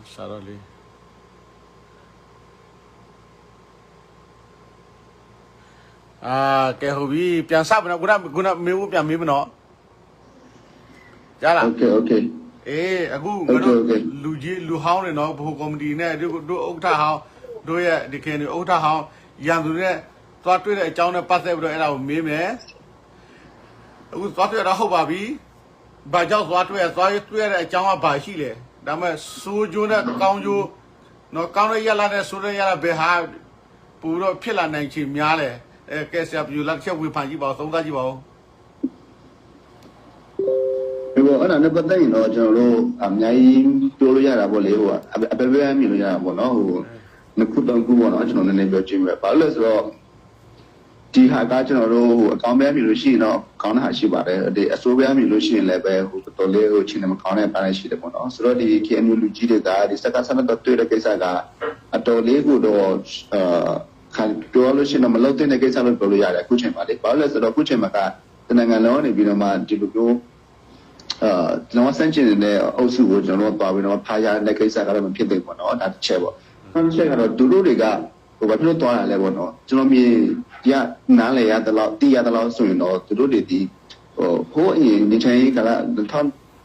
ซาโรลีแกฮูบีเปลี่ยนซับนะกูน่ะมีวูเปลี่ยนมีมั้ยเนาะจ้าล่ะโอเคအခုငါတို့လူဟောင်းနေเนาะဘိုကော်မတီနဲ့တို့ဥက္ကဋ္ဌဟောင်းတို့ရဲ့ဒီခင်ဥက္ကဋ္ဌဟောင်းရန်သူနဲ့သွားတွေ့တဲ့အကြောင်းနဲ့ပတ်သက်ပြီးတော့အဲ့ဒါကိုမေးမယ်အခုသွားတွေ့တာဟုတ်ပါပြီဘာကြောင့်သွားတွေ့ရတဲ့အကြောင်းကဘာရှိလဲဒါပေမဲ့စိုးကျိုးနဲ့ကောင်းကျိုးเนาะကောင်းတဲ့ရလာတဲ့ဆိုးတဲ့ရလာဘယ်ဟာပူတော့ဖြစ်လာနိုင်ချင်များလဲကဲဆရာပြူလက်ချက်ဝေဖန်ကြည့်ပါဦးသုံးသပ်ကြည့်ပါဦးအဲ့ဒါနဲ့ပတ်သက်ရင်တော့ကျွန်တော်တို့အများကြီးပြောလို့ရတာပေါ့လေဟိုအပယ်ပဲမြင်လို့ရတာပေါ့နော်ဟိုနှစ်ခုသုံးခုပေါ့နော်ကျွန်တော်နည်းနည်းပြောကြည့်မယ်ဘာလို့လဲဆိုတော့ဒီဟာကကျွန်တော်တို့ဟိုအကောင်ပဲမြင်လို့ရှိရင်တော့ကောင်းတဲ့ဟာရှိပါတယ်ဒီအစိုးရမြင်လို့ရှိရင်လည်းပဲဟိုတော်လေးဟိုချင်းမကောင်းတဲ့ပိုင်းရှိတယ်ပေါ့နော်ဆိုတော့ဒီ KNU လူကြီးတွေကဒီစကားဆန္ဒတွေ့တဲ့ကိစ္စကအတော်လေးကိုတော့ခံပြောလို့ရှိရင်မလုပ်တဲ့ကိစ္စလို့ပြောလို့ရတယ်အခုချိန်မှာလေဘာလို့လဲဆိုတော့အခုချိန်မှာကတနင်္ဂနွေလုံးနေပြီးတော့မှဒီလိုမျိုးကျွန်တော်စမ်းချင်တဲ့အုပ်စုကိုကျွန်တော်တို့ပါပြီးတော့ဖားရတဲ့ကိစ္စကတော့မဖြစ်သေးဘူးပေါ့နော်ဒါတစ်ချက်ပေါ့နောက်တစ်ချက်ကတော့သူတို့တွေကဟိုဘာဖြစ်လို့တွားရလဲပေါ့နော်ကျွန်တော်မြေရနားလေရတဲ့လောက်တီးရတဲ့လောက်ဆိုရင်တော့သူတို့တွေဒီဟိုအရင်ဒီချိန်ကလည်း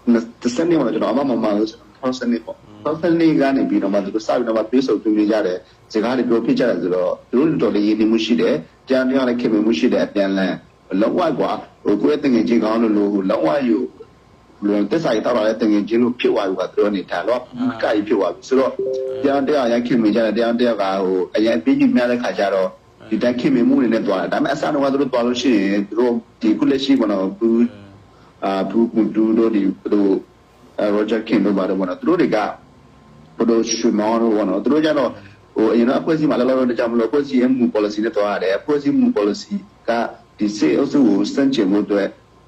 2010နှစ်မှာကျွန်တော်အမမလို့2010နှစ်ပေါ့2010နှစ်ကနေပြီးတော့မှသူတို့စပြီးတော့မှပြေးဆုံပြနေကြတယ်စကားတွေပြောဖြစ်ကြတယ်ဆိုတော့သူတို့တော်လေးရည်နေမှုရှိတယ်ကြားနေရလည်းခင်မှုရှိတယ်အပြန်လန်းလောက်ဝကွာဟိုကိုယ့်ရဲ့တငယ်ချင်းကောင်းလို့လောက်ဝယူတက်ဆိုင်တော့လည်းတငယ်ချင်းလို့ဖြစ်သွားပြီပါသူတို့နေတာတော့ကြိုက်ဖြစ်သွားပြီဆိုတော့တရားရိုက်ခင်မိကြတယ်တရားကဟိုအရင်ပြီးပြီးများတဲ့ခါကျတော့ဒီတက်ခင်မိမှုတွေနဲ့တွားတယ်ဒါပေမဲ့အစားတော့သူတို့တွားလို့ရှိရင်သူတို့ဒီခုလက်ရှိပေါ့နော်ဘူးတို့ဒီတို့ရောဂျာခင်တို့ပါတော့ပေါ့နော်သူတို့တွေကဘယ်လိုရှုမောင်းတော့ပေါ့နော်သူတို့ကျတော့ဟိုအရင်တော့အဖွဲ့အစည်းမှာလောလောတကြမလို့အဖွဲ့အစည်းရဲ့မူ policy နဲ့တွားရတယ်အဖွဲ့အစည်းမူ policy ကဒီစေအုပ်စုကိုစန့်ကျင်မှုအတွက်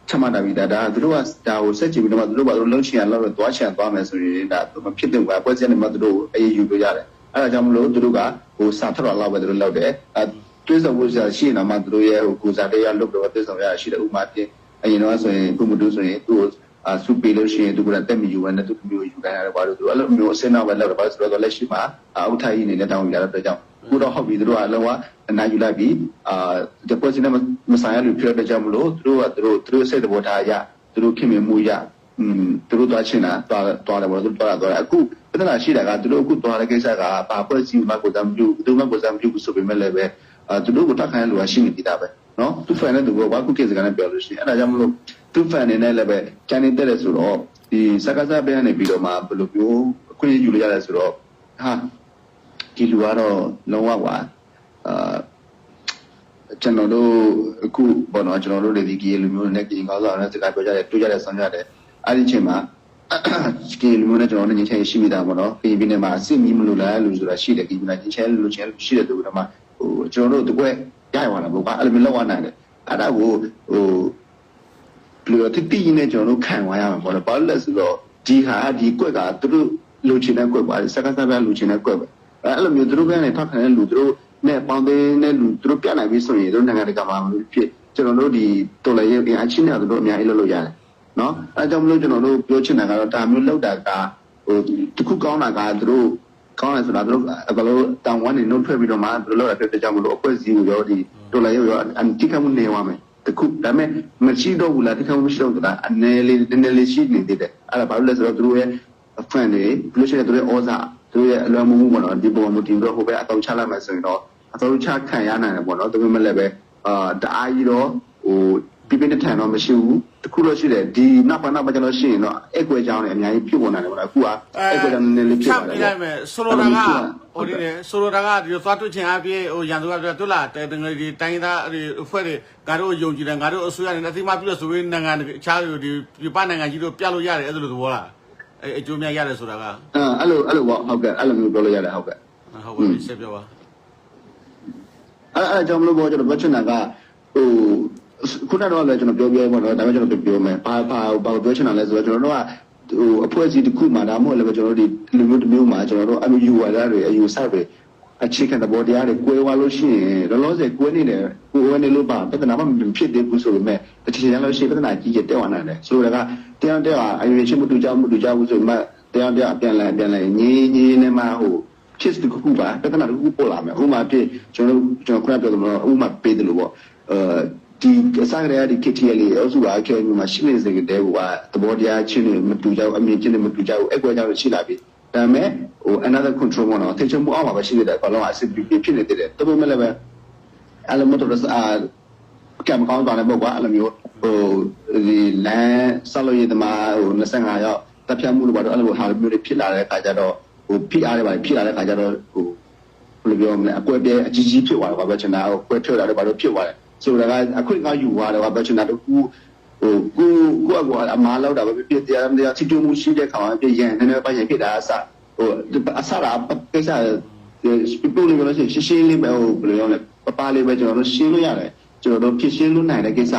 ချမှတ်တာပြီးဒါသူတို့ကဒါကိုစက်ကြည့်ပြီးတော့သူတို့ဘာလို့လှုပ်ချင်ရလောက်တော့တွားချင်သွားမယ်ဆိုရင်ဒါမဖြစ်တဲ့ကွာအဖွဲ့အစည်းနဲ့မှသူတို့အေးယူလို့ရတယ်အဲ့ဒါကြောင့်မလို့သူတို့ကဟိုစာထတော်လောက်ပဲသူတို့လောက်တယ်တွေးဆောင်ဖို့ရှိနေမှာသူတို့ရဲ့ဟိုကိုစားတရားလုပ်တော့တွေးဆောင်ရရှိတဲ့ဥမာပြအရင်တော့ဆိုရင်ဘုမတူဆိုရင်သူ့စုပေးလို့ရှိရင်သူကတက်မီယူရတဲ့သူမျိုးယူခိုင်းရတယ်ဘာလို့သူအဲ့လိုမျိုးအစင်းနောက်ပဲလောက်တော့ဘာလို့ဆိုတော့လက်ရှိမှာအောက်ထိုင်နေနဲ့တောင်းယူရတဲ့အတွက်ကြောင့်ခုတော့ဟုတ်ပြီသူတို့ကအလုံးဝအနာယူလိုက်ပြီးdeposit နဲ့မဆိုင်ရလို့ပြောတဲ့ကြောင့်မလို့သူတို့စိတ်တော်ထားရသူတို့ခင်မမှုရသူတို့သွားချင်တာသွားတယ်ပေါ့သူတို့သွားအခုပြဿနာရှိတာကသူတို့အခုသွားတဲ့ကိစ္စကဘာဖွဲ့စည်းမှကိုတမ်းပြုသူမှကိုတမ်းပြုဆိုပေမဲ့လည်းပဲသူတို့ကိုတက်ခိုင်းလို့ရှိနေသေးတာပဲနော်သူဖန်တဲ့သူကဘာခုကိစ္စကလည်းပြောလို့ရှိရင်အဲ့ဒါကြောင့်မလို့သူဖန်နေနဲ့လည်းပဲချန်နေတဲ့ဆိုတော့ဒီစကားစားပေးနေပြီးတော့မှဘယ်လိုမျိုးအခွင့်အရေးယူလို့ရတယ်ဆိုတော့ဟာဒီလူကတော့လုံးဝကွာကျွန်တော်တို့အခုဘောနော်ကျွန်တော်တို့ဒီကြီးလူမျိုးနဲ့ကြီးကောင်းဆောင်နဲ့စကားပြောကြတယ်တွေ့ကြတယ်ဆောင်ကြတယ်အဲ့ဒီချိန်မှာကြီးလူမျိုးနဲ့ကျွန်တော်တို့ညချင်းရှိမိတာပေါ့နော်ပြည်ပြည်နဲ့မှာအစ်မီမလို့လားလူဆိုတာရှိတယ်ကြီးပြည်နဲ့ညချင်းလူချင်းရှိတယ်သူကမှဟိုကျွန်တော်တို့တကွက်ရရပါလားဘောကအဲ့လိုမျိုးလောက်နိုင်တယ်အဲ့ဒါကိုဟိုဘယ်လိုတိတိနဲ့ကျွန်တော်တို့ခံသွားရမှာပေါ့နော်ဘာလို့လဲဆိုတော့ဒီဟာဒီကွက်ကသူတို့လူချင်းတဲ့ကွက်ပါစကားစားပြလူချင်းတဲ့ကွက်ပဲအဲ့လိုမျိုးသူတို့ကနေထောက်ခံတဲ့လူသူတို့နဲ့ပေါင်းတဲ့နဲ့လူသူတို့ပြနိုင်ပြီဆိုရင်တို့နိုင်ငံတကာမှာဖြစ်ကျွန်တော်တို့ဒီတော်လည်းရဲ့အချင်းနဲ့တို့အများကြီးလုပ်လို့ရတယ်နော်အဲကြောင့်မလို့ကျွန်တော်တို့ပြောချင်တာကတော့ဒါမျိုးလောက်တာကဟိုတခုကောင်းတာကသူတို့ကောင်းတယ်ဆိုတာသူတို့ဘယ်လိုတောင်းဝမ်းနေနှုတ်ထွက်ပြီးတော့မှသူတို့လောက်တာတဲ့ကြောင့်မလို့အဖွဲ့အစည်းကိုရောဒီတော်လည်းရောအန်တီကမှုနေရမယ်တခုဒါပေမဲ့မရှိတော့ဘူးလားတခါမှမရှိတော့ဘူးလားအနေလေးနည်းနည်းလေးရှိနေသေးတယ်အဲ့ဒါဘာလို့လဲဆိုတော့သူတို့ရဲ့ friend တွေဘလို့ရှိတယ်သူတို့ရဲ့ဩဇာသူရဲ့အလွန်မှုပေါ့နော်ဒီပုံမတင်တော့ဟိုပဲအတောက်ချလိုက်မှဆိုရင်တော့အတောက်ချခံရနိုင်တယ်ပေါ့နော်ဒါပေမဲ့လည်းပဲတအားကြီးတော့ဟိုပြပြနဲ့ထန်တော့မရှိဘူးတခုတော့ရှိတယ်ဒီနောက်ပိုင်းကျွန်တော်ရှိရင်တော့အဲ့ကွဲကြောင်းနဲ့အများကြီးဖြစ်ပေါ်နိုင်တယ်ပေါ့နော်အခုကအဲ့ကွဲကြောင်းနည်းနည်းလေးဖြစ်ပါတယ်ဖြတ်ပြလိုက်မယ်ဆိုလိုတာကဟိုဒီလေဆိုလိုတာကဒီသွားတွေ့ချင်အပြည့်ဟိုရန်သူကပြောတွေ့လားတငယ်ဒီတိုင်းသားအဖွဲ့တွေငါတို့ယုံကြည်တယ်ငါတို့အစိုးရနဲ့အသိမှပြုလို့ဆိုရင်နိုင်ငံအခြားတွေဒီပြပနိုင်ငံကြီးတို့ပြလို့ရတယ်အဲ့လိုသဘောလားအကျိုးများရတယ်ဆိုတာကအဲ့လိုပေါ့ဟုတ်ကဲ့အဲ့လိုမျိုးပြောလို့ရတယ်ဟုတ်ကဲ့ဟုတ်ပါပြီဆက်ပြောပါအဲ့ကြောင့်မလို့ပေါ့ကျွန်တော်ပြောချင်တာကဟိုခုနကတော့လည်းကျွန်တော်ပြောပြပေါ့နော်ဒါပေမဲ့ကျွန်တော်ပြောမယ်ဘာပြောချင်တာလဲဆိုတော့ကျွန်တော်တို့ကဟိုအဖွဲ့အစည်းတစ်ခုမှဒါမှမဟုတ်လည်းကျွန်တော်တို့ဒီလူမျိုးတစ်မျိုးမှာကျွန်တော်တို့အယူဝါဒတွေအယူဆတွေအခြေခံတဲ့ဘောတရားတွေကိုယ်ဝါလို့ရှိရင်လောလောဆယ်ကိုယ်နေတယ်ကိုယ်နေလို့ပါပြဿနာမှမဖြစ်သေးဘူးဆိုပေမဲ့တစ်ချိန်လုံးရှိပြဿနာကြီးကျယ်တက်ဝင်နိုင်တယ်ဆိုတော့ကတရားအယူချင်းမတူကြဘူးဆိုမှ တရားတရားပြန်လဲညီနေမှာဟိုဖြစ်စတခုပါပြဿနာတစ်ခုပေါ်လာမယ်ဥမာဖြစ်ကျွန်တော်ခုနပြောသလိုဥမာပေးတယ်လို့ပေါ့ဒီအစားရတဲ့ KTL ရဲ့အစုအားခဲမှာရှိနေစေတဲ့ဟိုကသဘောတရားချင်းတွေမတူကြဘူးအမြင်ချင်းတွေမတူကြဘူးအဲ့ကွာကြောင့်ရှိလာပြီဒါပေမဲ့ဟို another control ကတော့ထိချုံမှုအောင်မှာပဲရှိနေတယ်ဘာလို့အစစ်ဖြစ်နေတယ်တော်တော်မဲ့လည်းပဲအဲ့လိုမျိုးတော့ကံကောင်းတယ်ပေါ့ကွာအဲ့လိုမျိုးဟိုဒီလမ်းဆောက်လို့ရတဲ့မှာဟို25ရောက်တပ်ဖြတ်မှုလို့ပါတော့အဲ့လိုဟာမျိုးတွေဖြစ်လာတဲ့အခါကျတော့ဟိုဖိအားတွေပါဖြစ်လာတဲ့အခါကျတော့ဟိုဘယ်လိုပြောမလဲအကွဲပြဲအကြီးကြီးဖြစ်သွားတယ်ကွာပဲချင်တာဟိုကွဲထွက်လာတယ်ဘာလို့ဖြစ်သွားလဲဆိုတာကအခွင့်အရေးယူသွားတယ်ကွာပဲချင်တာတခုဟိုကိုအမားလောက်တာပဲပြည့်တရားတရားချစ်တူမှုရှိတဲ့ခါမှာပြည့်ရင်နည်းနည်းပိုင်းရင်ဖြစ်တာအစဟိုအစတာကိစ္စpeople လေးပဲလို့ရှင်းလေးပဲဟိုဘယ်လိုပြောလဲပပလေးပဲကျွန်တော်တို့ရှင်းလို့ရတယ်ကျွန်တော်တို့ဖြစ်ရှင်းလို့နိုင်တဲ့ကိစ္စ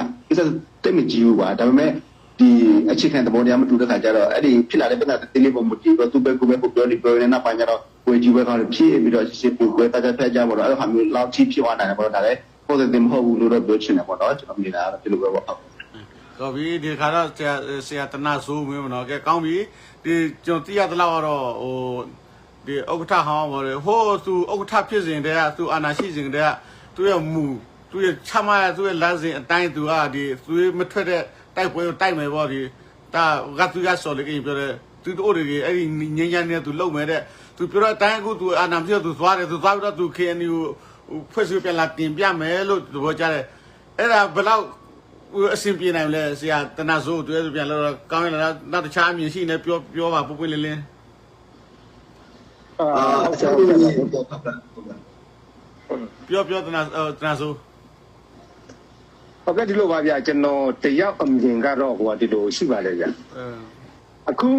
တိတ်မကြည့်ဘူးကွာဒါပေမဲ့ဒီအခြေခံသဘောတရားမတူတဲ့ခါကျတော့အဲ့ဒီဖြစ်လာတဲ့ပြဿနာတေးလေးပုံမကြည့်တော့သူပဲကိုပဲပြောနေပြောနေတာပိုင်းကျတော့ကိုကြီးပဲကောင်းဖြည့်ပြီးတော့ရှင်းပူကွဲတတ်ဖက်ကြပါတော့အဲ့လိုဟာမျိုးလောက်ထိဖြစ်သွားနိုင်တယ်ပေါ့ဒါလည်း positive မဟုတ်ဘူးလို့တော့ပြောချင်တယ်ပေါ့နော်ကျွန်တော်မြင်တာကတော့ဒီလိုပဲပေါ့တော့ဒီခါတော့ဆရာတနာဆိုးမင်းမနော်ကဲကောင်းပြီဒီကျွန်တော်သိရသလောက်ကတော့ဟိုဒီဥက္ကဋ္ဌဟောင်းပေါ့လေဟိုသူဥက္ကဋ္ဌဖြစ်စဉ်တည်းကသူအာဏာရှိစဉ်တည်းကသူရဲ့မူသူရဲ့ချမရသူရဲ့လမ်းစဉ်အတိုင်းသူကဒီသူမထွက်တဲ့တိုက်ပွဲကိုတိုက်မယ်ပေါ့ဒီဒါကသူကဆော်လေကြီးပြောတယ်သူတို့တွေအဲ့ဒီငင်းရနေသူလုံမဲ့တဲ့သူပြောတဲ့အတိုင်းအခုသူအာဏာဖြစ်သူသွားတယ်သူသွားပြီးတော့သူ KNU ဖွဲ့စည်းပြန်လာတင်ပြမယ်လို့သဘောကျတယ်အဲ့ဒါဘယ်လောက်အဆင်ပြေနိုင်လဲဆရာတနာဆိုးတွေ့ပြန်လို့ကောင်းရလားနောက်တခြားအမြင်ရှိနေပြောပါပွပွလင်းလင်းပြောတနာဆိုးဟုတ်ကဲ့ဒီလိုပါဗျာကျွန်တော်တယောက်အမြင်ကတော့ဟိုဒီလိုရှိပါလေဗျာအခု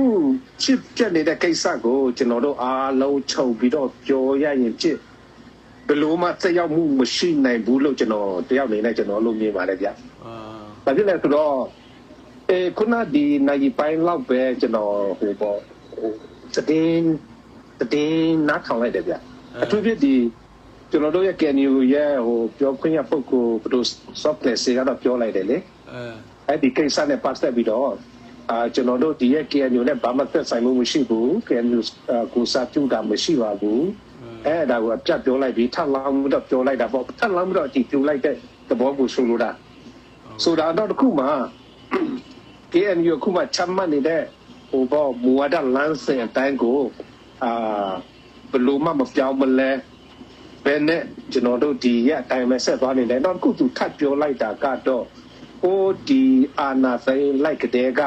ချစ်ပြတ်နေတဲ့ကိစ္စကိုကျွန်တော်တို့အားလုံးချုပ်ပြီးတော့ပြောရရင်ဖြစ်ဘယ်လိုမှသက်ရောက်မှုမရှိနိုင်ဘူးလို့ကျွန်တော်တယောက်နေနဲ့ကျွန်တော်လို့မြင်ပါတယ်ဗျာဘာဖြစ်လဲဆိုတော့ခုနဒီနိုင်ပိုင်းလောက်ပဲကျွန်တော်ဟိုပေါ့တင်းနားထောင်လိုက်တယ်ဗျာအထူးဖြစ်ဒီကျွန်တော်တို့ရဲ့ KNU ရဲ့ဟိုပြောခွင့်ရပုဂ္ဂိုလ်ဘယ်လို software တွေကတော့ပြောလိုက်တယ်လေအဲ့ဒီကိစ္စနဲ့ပတ်သက်ပြီးတော့ကျွန်တော်တို့ဒီရဲ့ KNU နဲ့ဘာမှသက်ဆိုင်မှုမရှိဘူး KNU ကိုစာပြုတာမရှိပါဘူးအဲ့ဒါကိုအပြတ်ပြောလိုက်ပြီးထပ်လောင်းတော့ပြောလိုက်တာပေါ့ထပ်လောင်းတော့အတီးပြလိုက်တဲ့သဘောကိုဆိုလိုတာဆိုတာတော့တခုမှ KNU ခုမှချမှတ်နေတဲ့ဟိုပေါ့မူဝါဒလမ်းစဉ်အတိုင်းကိုဘယ်လိုမှမပြောင်းမလဲဘယ်နဲ့ကျွန်တော်တို့ဒီရဲ့အတိုင်းပဲဆက်သွားနေတယ်တော့ခုသူထပ်ပြောလိုက်တာကတော့ဟိုဒီအာနာသိလိုက်ကတဲ့က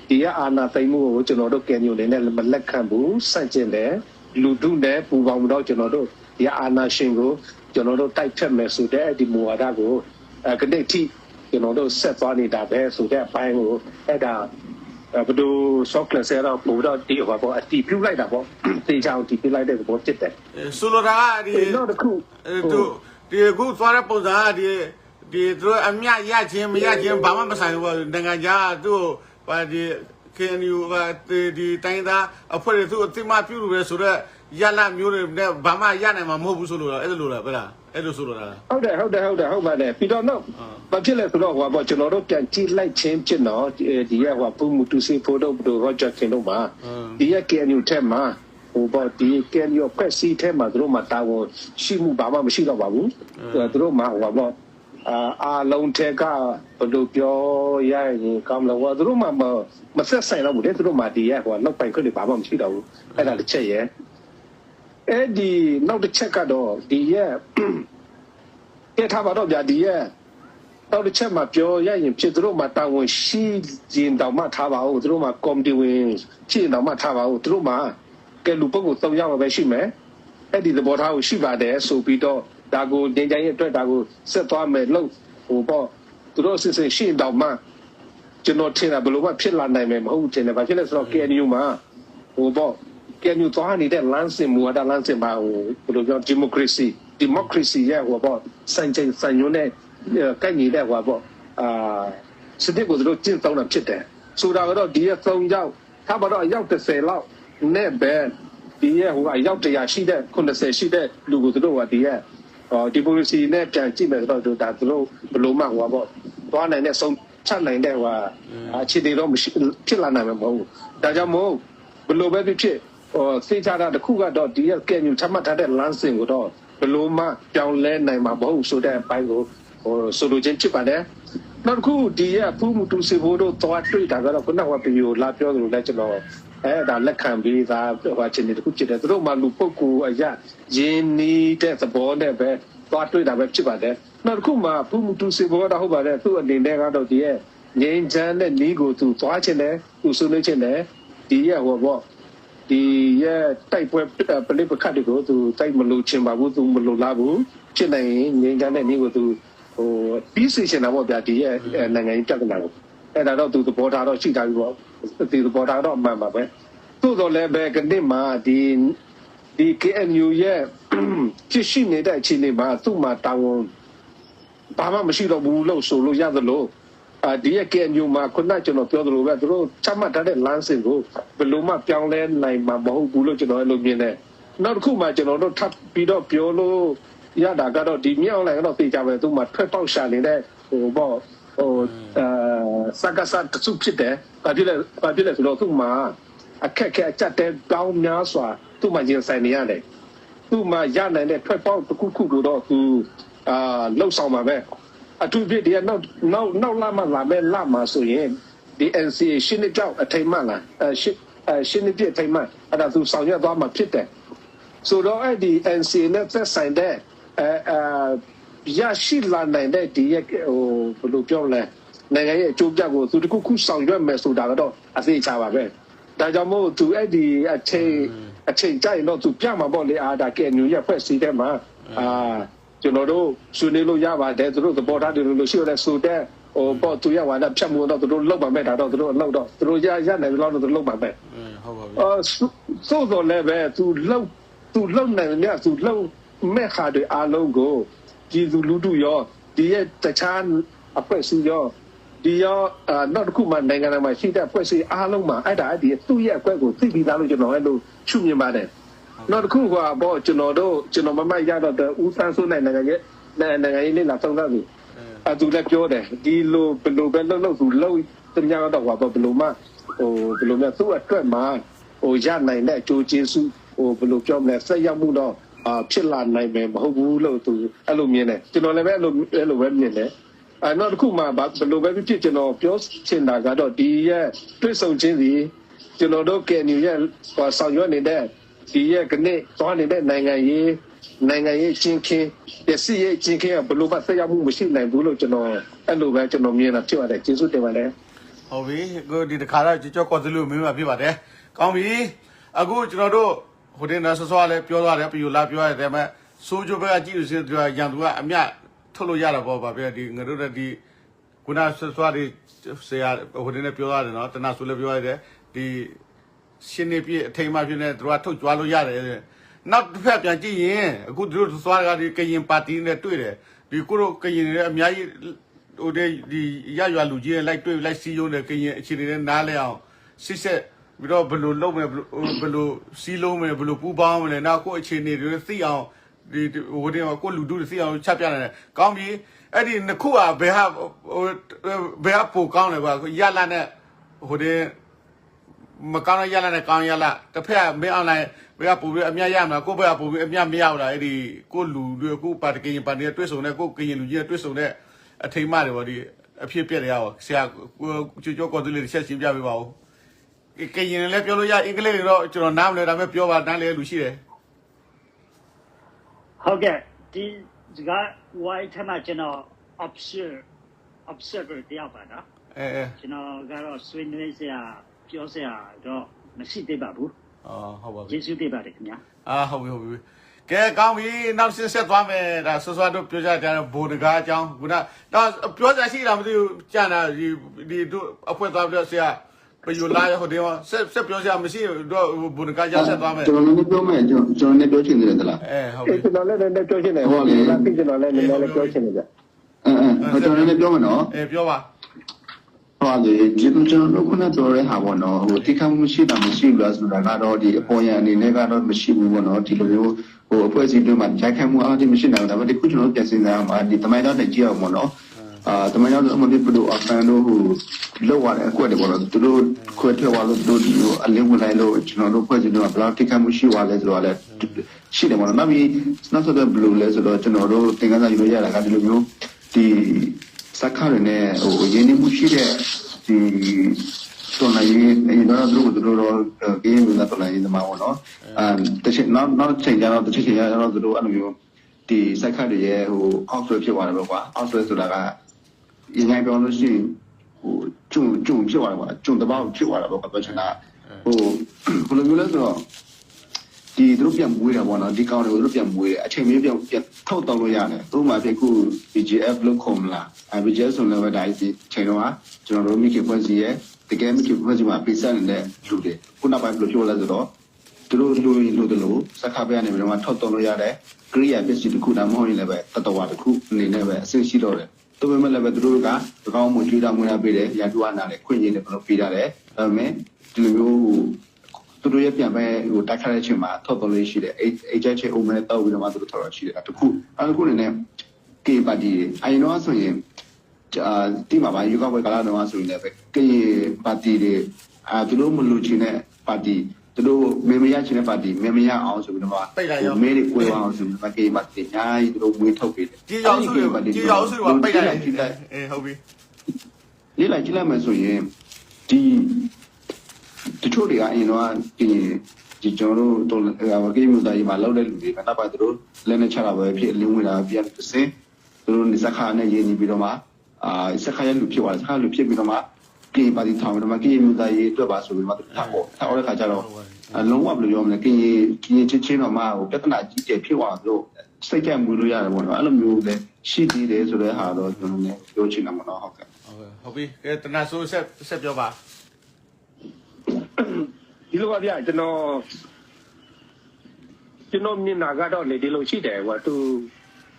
ဒီရဲ့အာနာသိမှုကိုကျွန်တော်တို့ KNU နေနဲ့မလက်ခံဘူးစန့်ကျင်တယ်လူထုနဲ့ပူပေါင်းတော့ကျွန်တော်တို့ဒီအာနာရှင်ကိုကျွန်တော်တို့တိုက်ဖြတ်မယ်ဆိုတဲ့ဒီမူဝါဒကိုကနေ့ထိကျွန်တော်တို့ဆက်သွားနေတာပဲဆိုတဲ့အပိုင်းကိုအဲ့ဒါဘယ်လို software ဆရာတော့ပို့တော့ဒီဟောပေါ့အတီးပြုတ်လိုက်တာပေါ့တေချောင်းတီးပြုတ်လိုက်တဲ့ဘောဖြစ်တယ်ဆိုလိုတာကဒီတော့တခုသူဒီခုသွားတဲ့ပုံစံကဒီသူအမြရချင်းမရချင်းဘာမှမဆိုင်ဘူးနိုင်ငံခြားသူ့ဘာဒီ KNU ဒီတိုင်းသားအဖွဲ့တွေသူအတိမပြုလို့ပဲဆိုတော့ရလာမျိုးတွေနဲ့ဘာမှရနိုင်မှာမဟုတ်ဘူးဆိုလို့အဲ့လိုလားဗျာအဲ့လိုဆိုလိုတာဟုတ်တယ်ဟုတ်ပါတယ်ပြီးတော့တော့ဘာဖြစ်လဲဆိုတော့ဟိုပေါ့ကျွန်တော်တို့ပြန်ကြည့်လိုက်ချင်းဖြစ်တော့ဒီရဲ့ဟိုပုံမှုတူစီဖိုတိုဘိုရောဂျာခင်တို့မှာဒီရဲ့ KNU ထဲမှာဟိုပေါ့ဒီ KNU ဖက်စီထဲမှာတို့မှာတာဝန်ရှိမှုဘာမှမရှိတော့ပါဘူးတို့မှာဟိုပေါ့အားလုံးထဲကဘယ်လိုပြောရရင်ကောင်းလို့တို့မှာမဆက်ဆိုင်တော့ဘူးလေတို့မှာဒီရဲ့ဟိုလောက်ပိုင်ခွင့်တွေဘာမှမရှိတော့ဘူးအဲ့ဒါတစ်ချက်ရဲ့အဲ့ဒီနောက်တစ်ချက်ကတော့ဒီရဲ့ထားပါတော့ဗျာဒီရဲ့နောက်တစ်ချက်မှာပြောရရင်ဖြစ်တို့မှာတာဝန်ရှိရင်တောင်မှထားပါဦးတို့မှာကော်မတီဝင်ဖြစ်ရင်တောင်မှထားပါဦးတို့မှာကဲလူပုဂ္ဂိုလ်3ယောက်ပဲရှိမယ်အဲ့ဒီသဘောထားကိုရှိပါတယ်ဆိုပြီးတော့ဒါကိုတင်ကြရဲ့အတွက်ဒါကိုဆက်သွားမယ်လို့ဟိုပေါ့တို့စစ်စစ်ရှိရင်တောင်မှကျွန်တော်ထင်တာဘယ်လိုမှဖြစ်လာနိုင်မယ်မဟုတ်တင်တယ်ဘာဖြစ်လဲဆိုတော့ KNU မှာဟိုပေါ့KNU သွားနေတဲ့လမ်းစဉ်မူဝါဒလမ်းစဉ်မှာဟိုဘယ်လိုပြော democracy ရဲ့ဟိုပေါ့စံချိန်စံညွှန်းနဲ့ကိုက်ညီတဲ့ဟိုပေါ့စနစ်ကိုတို့ကျင့်သုံးတာဖြစ်တယ်ဆိုတာကတော့ဒီရဲ့3ယောက်ထားပါတော့အယောက်30လောက်နဲ့ပဲဒီရဲ့ဟိုအယောက်100ရှိတဲ့90ရှိတဲ့လူကိုတို့ကဒီရဲ့democracy နဲ့ပြန်ကြည့်မယ်ဆိုတော့ဒါတို့ဘယ်လိုမှဟိုပေါ့သွားနိုင်တဲ့ဆုံးဖြတ်နိုင်တဲ့ဟိုအခြေအနေတော့မရှိဖြစ်လာနိုင်မှာမဟုတ်ဘူးဒါကြောင့်မို့ ဘလို့ပဲဖြစ်ဖြစ်စေချတာတစ်ခုကတော့ဒီကဲညူချမှတ်ထားတဲ့လမ်းစဉ်ကိုတော့ဘလို့မှပြောင်းလဲနိုင်မှာမဟုတ်ဆိုတဲ့အပိုင်းကိုဆိုလိုချင်းဖြစ်ပါတယ်နောက်တစ်ခုဒီကဖူးမှုတူစီဖို့တို့သွားတွေ့တာကတော့ခုနကပီယိုလာပြောသလိုလဲကျွန်တော်ဒါလက်ခံပြီးသားဟိုချင်းတွေတစ်ခုဖြစ်တယ်သူတို့မှလူပုဂ္ဂိုလ်အရာရင်းနှီးတဲ့သဘောနဲ့ပဲသွားတွေ့တာပဲဖြစ်ပါတယ်နောက်တစ်ခုမှဖူးမှုတူစီဖို့တော့ဟုတ်ပါတယ်သူ့အနေနဲ့ကတော့ဒီရဲ့ငိမ့်ချမ်းတဲ့နီးကိုသူသွားခြင်းတယ်သူဆွလို့ခြင်းတယ်ဒီရဲ့ဟောပေါ့ဒီရဲ့တိုက်ပွဲပလိပခတ်တွေကိုသူတိုက်မလို့ခြင်းပါဘူးသူမလို့လားဘူးဖြစ်နိုင်ငိမ့်ချမ်းတဲ့နီးကိုသူပြီးစီရှင်တာပေါ့ဗျာဒီရဲ့နိုင်ငံရေးပြဿနာကိုအဲ့ဒါတော့သူသဘောထားတော့ရှိတာပြီပေါ့ဒီသဘောထားတော့မှန်ပါပဲသို့တော်လည်းပဲကနေ့မှဒီ KNU ရဲ့ဖြစ်ရှိနေတဲ့အခြေအနေမှာသူ့မှာတောင်းဝန်ဘာမှမရှိတော့ဘူးလို့ဆိုလို့ရသလိုဒီရဲ့ KNU မှာခုနကျွန်တော်ပြောသလိုပဲသူတို့ချမှတ်ထားတဲ့လမ်းစဉ်ကိုဘယ်လိုမှပြောင်းလဲနိုင်မှာမဟုတ်ဘူးလို့ကျွန်တော်အဲ့လိုမြင်တယ်နောက်တစ်ခုမှကျွန်တော်တို့ထပ်ပြီးတော့ပြောလို့ရတာကတော့ဒီမြောက်လိုက်တော့သိကြပဲသူမှထွက်ပေါက်ရှာနေတဲ့စကားတစုဖြစ်တယ်ဘာဖြစ်လဲဆိုတော့သူမှအခက်အကျတဲ့ကောင်းများစွာသူမှရင်ဆိုင်နေရတယ်သူမှရနိုင်တဲ့ထွက်ပေါက်တစ်ခုကိုတော့သူလှုပ်ဆောင်ပါပဲအထူးဖြစ်ဒီနောက်လာမှဆိုရင်ဒီ NCA ရှင်းနေကြောက်အထိမ်းမှလားရှင်းနေပြအထိမ်းမှအဲ့ဒါသူဆောင်ရွက်သွားမှာဖြစ်တယ်ဆိုတော့အဲ့ဒီ NCA နဲ့သက်ဆိုင်တဲ့ရရှိလာနိုင်တဲ့ဒီရဲ့ဘယ်လိုပြောလဲနိုင်ငံရဲ့အကျိုးပြကိုသူတခုဆောင်ရွက်မယ်ဆိုတာကတော့အသေးချပါပဲဒါကြောင့်မို့သူအဲ့ဒီအချိန်ကြိုက်တော့သူပြမှာပေါ့လေဒါကဲညူရဲ့ဖွဲ့စည်းတဲ့မှာကျွန်တော်တို့ဆွေးနွေးလို့ရပါတယ်သူတို့သဘောထားတယ်လို့ရှိရတယ်ဆိုတဲ့ပေါ့သူရဝါဒဖြတ်မှုတော့သူတို့လောက်ပါမဲ့ဒါတော့သူတို့လောက်တော့သူတို့ရနိုင်လို့တော့သူလောက်ပါမဲ့ဟုတ်ပါပြီသို့တော်လည်းပဲသူလောက်နိုင်တယ်သူလောက်မဲ့ခါတွေအားလုံးကိုပြည်သူလူထုရောဒီရဲ့တခြားအဖွဲ့အစည်းရောဒီရောနောက်တစ်ခုမှနိုင်ငံမှာရှိတဲ့အဖွဲ့အစည်းအားလုံးမှာအဲ့ဒီသူ့ရဲ့အကွက်ကိုသိပြီးသားလို့ကျွန်တော်အဲ့လိုရှုမြင်ပါတယ်နောက်တစ်ခုကပေါ့ကျွန်တော်မမရတော့တဲ့ဦးဆန်းစိုးနိုင်ငံရေးလေးလာသုံးသပ်သူသူလည်းပြောတယ်ဒီလိုဘယ်လိုပဲလုပ်သူလုပ်တ냐တော့ဘယ်လိုမှဘယ်လိုလဲသူ့အတွက်မှာရနိုင်တဲ့အကျိုးကျေးဇူးဘယ်လိုပြောမလဲဆက်ရောက်မှုတော့ဖြစ်လာနိုင်မယ်မဟုတ်ဘူးလို့သူအဲ့လိုမြင်တယ်ကျွန်တော်လည်းပဲအဲ့လိုပဲမြင်တယ်နောက်တစ်ခုမှဘယ်လိုပဲဖြစ်ကျွန်တော်ပြောချင်တာကတော့ဒီရဲ့တွေ့ဆုံခြင်းစီကျွန်တော်တို့ KNU ရဲ့ဆောင်ရွက်နေတဲ့ဒီရဲ့ကနေ့သွားနေတဲ့နိုင်ငံရေးချင်းချင်းရစီရဲ့ချင်းချင်းဘယ်လိုမှဆက်ရောက်မှုမရှိနိုင်ဘူးလို့ကျွန်တော်အဲ့လိုပဲကျွန်တော်မြင်တာဖြစ်ပါတယ်ကျေးဇူးတင်ပါတယ်ဟုတ်ပြီကိုဒီတခါတော့ကြောကော်စလို့မင်းမဖြစ်ပါတယ်ကောင်းပြီအခုကျွန်တော်တို့ဟိုတင်တော့ဆောလည်းပြောသွားတယ်ပြူလာပြောရတယ်မဲ့စိုးကျိုးဘက်ကကြည့်လို့ရှိရင်ရန်သူကအမြထုတ်လို့ရတာပေါ့ဗျာဒီငါတို့ဒီခုနဆောတွေဆရာဟိုတင်နဲ့ပြောရတယ်နော်တနဆိုလည်းပြောရတယ်ဒီရှင်းနေပြအထိမ်းမှဖြစ်နေသူကထုတ်ကြွားလို့ရတယ်နောက်တစ်ဖက်ပြန်ကြည့်ရင်အခုသူတို့သွားကဒီကရင်ပါတီနဲ့တွေ့တယ်ဒီကိုတို့ကရင်တွေအများကြီးဟိုဒီရရွာလူကြီးလိုက်တွေ့လိုက်စီးရုံးတယ်ကရင်အခြေအနေနဲ့နားလဲအောင်စစ်ဆက်ပြီးတော့ဘယ်လိုလုပ်မလဲဘယ်လိုစီးလုံးမလဲဘယ်လိုပူပေါင်းမလဲနောက်ကိုအခြေအနေတွေသိအောင်ဒီဟိုတင်ကိုလူတို့သိအောင်ချက်ပြတယ်ကောင်းပြီအဲ့ဒီနှစ်ခုကဘယ်ဟာပိုကောင်းလဲကွာရလာနဲ့ဟိုတင်မကောင်းရလာနဲ့ကောင်းရလာတစ်ဖက်မင်းအောင်လိုက်ဘယ်ကပူပြီးအမြတ်ရမှာကိုဘက်ကပူပြီးအမြတ်မရဘူးလားအဲ့ဒီကိုလူတွေကိုပါတကရင်ပါနေတွေ့ဆုံတဲ့ကိုကရင်လူကြီးတွေ့ဆုံတဲ့အထိမ်းမှတွေဗောဒီအဖြစ်ပြက်တွေရောဆရာကျော်ကော်တူလေးချက်ရှင်းပြပေးပါဦးကရင်လည်းပြောလို့ရအင်္ဂလိပ်တွေတော့ကျွန်တော်နားမလဲဒါပေမဲ့ပြောပါနားလဲလူရှိတယ်ဟုတ်ကဲ့ဒီကဝိုင်းထမကျွန်တော် observer တယောက်ပါနော်ကျွန်တော်ကတော့ဆွေးနွေးစရာပြောစရာတော့မရှိသေးပါဘူးဟုတ်ပါပြီကျေးဇူးတင်ပါတယ်ခင်ဗျာဟုတ်ပြီကဲကောင်းပြီနောက်ဆက်သွားမယ်ဒါဆွဆွတို့ပြောကြတဲ့ဘိုးတကားအကြောင်းခုနတော့ပြောစရာရှိတာမသိဘူးကြာတာဒီတို့အဖွဲသွားပြောဆရာဘယ်လိုလာရဟိုဒီဆက်ပြောစရာမရှိတော့ဘိုးတကားကြောက်ဆက်သွားမယ်ကျွန်တော်လည်းပြောမယ်ကျွန်တော်လည်းပြောချင်တယ်သလားဟုတ်ပြီကျွန်တော်လည်းပြောချင်တယ်ဟုတ်လေကျွန်တော်လည်းပြောချင်တယ်ဗျကျွန်တော်လည်းပြောမယ်နော်ပြောပါဟုတ်လေဒီကျွန်တော်ခုနပြောရဲဟာပေါ့နော်ဟိုတိခမှုမရှိတာမရှိဘူးလားဆိုတာကတော့ဒီအပေါ်ရန်အနေနဲ့ကတော့မရှိဘူးပေါ့နော်ဒီလိုမျိုးအဖွဲ့အစည်းတွေမှာရိုက်ခတ်မှုအားဖြင့်မရှိနိုင်ဘူးဒါပေမဲ့ဒီခုကျွန်တော်ပြန်စဉ်းစားမှာဒီတမိုင်းသားတွေကြည့်အောင်ပေါ့နော် တမန်တော်အမဒီပဒိုအဖန်တို့ဟိုလောက်ရတဲ့အကွက်တွေပေါ့နော်သူတို့ခွဲထွက်သွားလို့သူတို့အလင်းဝင်လိုက်လို့ကျွန်တော်တို့ဖွဲ့စည်းတော့ဘယ်လောက်ထိခိုက်မှုရှိသွားလဲဆိုတော့လည်းရှိတယ်ပေါ့နော်နောက်ပြီးနောက်ဆက်တွဲဘယ်လိုလဲဆိုတော့ကျွန်တော်တို့သင်ခန်းစာယူလို့ရတာကဒီလိုမျိုးဒီစက္ခါတွေနဲ့ဟိုရင်းနှီးမှုရှိတဲ့ဒီတော်လိုင်းအရင်တော့သူတို့တော့ဂိမ်းမျိုးတော်လိုင်းသမားပေါ့နော်တချို့နောက်ချိန်ကျတော့တချို့ချိန်ကျတော့သူတို့အဲ့လိုမျိုးဒီစက္ခါတွေရဲ့ဟိုအောက်ဆွဲဖြစ်သွားတယ်ပေါ့ကွာအောက်ဆွဲဆိုတာကยังไงပြောလို့ရှိရင်ဟိုကျုံဖြစ်သွားတယ်ကွာကျုံတပေါက်ဖြစ်သွားတာပေါ့ကွာကျွန်တော်ဟိုဘယ်လိုမျိုးလဲဆိုတော့ဒီသူတို့ပြန်မွေးတာပေါ့နော်ဒီကောင်တွေကိုသူတို့ပြန်မွေးတယ်အချိန်မင်းပြန်ထုတ်တောင်းလို့ရတယ်ဥပမာပြခု BGF လို့ခေါ်မလား BGF ဆိုလည်းဒါဒီချိန်တော့ကျွန်တော်တို့မိခင်ဖွဲ့စီရဲ့တကယ်မိခင်ဖွဲ့စီမှာပေးဆက်နေတဲ့လူတွေခုနောက်ပိုင်းဘယ်လိုပြောလဲဆိုတော့သူတို့လူတွေလို့စက္ခပေးရနေပြီးတော့ထုတ်တောင်းလို့ရတယ်ကရိယာပစ္စည်းတစ်ခုဒါမှမဟုတ်ရင်လည်းပဲတတဝါတစ်ခုအနေနဲ့ပဲအဆင့်ရှိတော့တယ်သူပေမဲ့လည်းပဲသူတို့ကဒီကောင်မှကျွေးတာမွေးတာပေးတယ်ရန်တူအနာနဲ့ခွင့်ရင်းနဲ့ဘယ်လိုပေးရတယ်ဒါပေမဲ့ဒီလိုမျိုးသူတို့ရဲ့ပြန်ပဲဟိုတိုက်ခါတဲ့အချိန်မှာထုတ်တော်လေးရှိတယ်HH အုံးမဲ့တောက်ပြီးတော့မှသူတို့ထော်ရရှိတယ်တခုအဲ့ခုအနေနဲ့ကေပါတီအရင်တော့ဆိုရင်တိမှာပါယူကောက်ပွဲကာလတော့ဆိုရင်လည်းပဲကေပါတီတွေသူတို့မလူချင်တဲ့ပါတီသူတို့မေမရချင်တဲ့ပါတီမေမရအောင်ဆိုပြီးတော့မေတွေကိုယ်အောင်ဆိုပြီးတော့ကေပါတီညာကြီးသူတို့ဝေးထုတ်ပေးတယ်ကြေးရောက်စုတွေပိတ်လိုက်ဟုတ်ပြီလေးလိုက်ကြည့်လိုက်မယ်ဆိုရင်ဒီတချို့တွေကအရင်တော့ဒီကျွန်တော်တို့ဂိမ်းမျိုးသားကြီးမှာလောက်တဲ့လူတွေကနောက်ပိုင်းသူတို့လက်နဲ့ချတာပဲဖြစ်အလင်းဝင်တာပြန်စင်းသူတို့နေစခါနဲ့ရင်းနေပြီးတော့မှစခါရဲ့လူဖြစ်သွားတယ်စခါလူဖြစ်ပြီးတော့မှဂိမ်းပါတီထောင်ပြီးတော့မှဂိမ်းမျိုးသားကြီးအတွက်ပါဆိုပြီးမှသူထားပေါ့ထားတဲ့ခါကျတော့လုံးဝဘယ်လိုပြောမလဲဂိမ်းချင်းတော့မှဟိုပြဿနာကြီးကျယ်ဖြစ်သွားလို့စိတ်ကြမှုလို့ရတယ်ပေါ့နော်အဲ့လိုမျိုးလည်းရှိသေးတယ်ဆိုတဲ့ဟာတော့ကျွန်တော်လည်းပြောချင်တာပေါ့နော်ဟုတ်ကဲ့ဟုတ်ပြီကဲတနာဆိုးဆက်ပြောပါဒီလိုပါဗျာကျွန်တော်မြင်တာကတော့လေဒီလိုရှိတယ်ကွာသ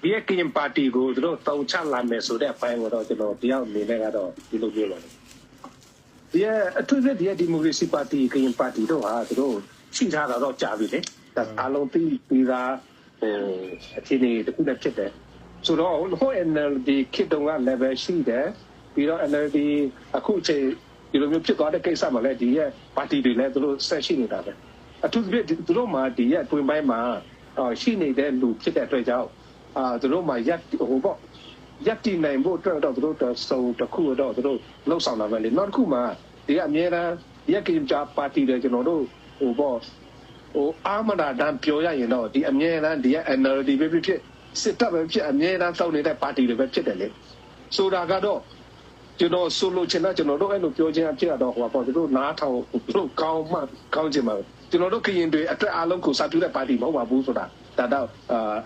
ူဒီကရင်ပါတီကိုသူတို့တောင်းချလာမယ်ဆိုတဲ့အပိုင်းကိုတော့ကျွန်တော်တယောက်အနေနဲ့ကတော့ဒီလိုပြောပါတယ်ဒီအထူးသဖြင့်ဒီမိုကရေစီပါတီကရင်ပါတီတို့ဟာသူတို့ရှိထားတာတော့ကြာပြီလေဒါအားလုံးပြီးသားအခြေအနေတစ်ခုနဲ့ဖြစ်တယ်ဆိုတော့ဟို NLD ခေတ်တုန်းက level ရှိတယ်ပြီးတော့ NLD အခုချိန်ဒီလိုမျိုးဖြစ်သွားတဲ့ကိစ္စမှာလည်းဒီရဲ့ပါတီတွေလည်းသူတို့ဆက်ရှိနေတာပဲအထူးသဖြင့်သူတို့မှာဒီရဲ့တွင်ပိုင်းမှာရှိနေတဲ့လူဖြစ်တဲ့အတွက်ကြောင့်သူတို့မှာရက်တည်နိုင်ဖို့အတွက်တော့သူတို့စုံတစ်ခုတော့သူတို့လှုပ်ဆောင်တာပဲလေနောက်တစ်ခုမှာဒီကအများအားရက်ကင်ဂျာပါတီတွေကျွန်တော်တို့အာမနာတန်ပြောရရင်တော့ဒီအများအားဒီရဲ့ NLD ပဲဖြစ်စစ်တပ်ပဲဖြစ်အများအားတောင်းနေတဲ့ပါတီတွေပဲဖြစ်တယ်လေဆိုတာကတော့ကျွန်တော်ဆိုလိုချင်တာကျွန်တော်တို့အဲ့လိုပြောချင်အဖြစ်တော့ဟိုပေါ့သူတို့နားထောင်သူတို့ကောင်းချင်ပါကျွန်တော်တို့ကရင်တွေအတွက်အားလုံးကိုစာပြတဲ့ပါတီမဟုတ်ပါဘူးဆိုတာဒါတော့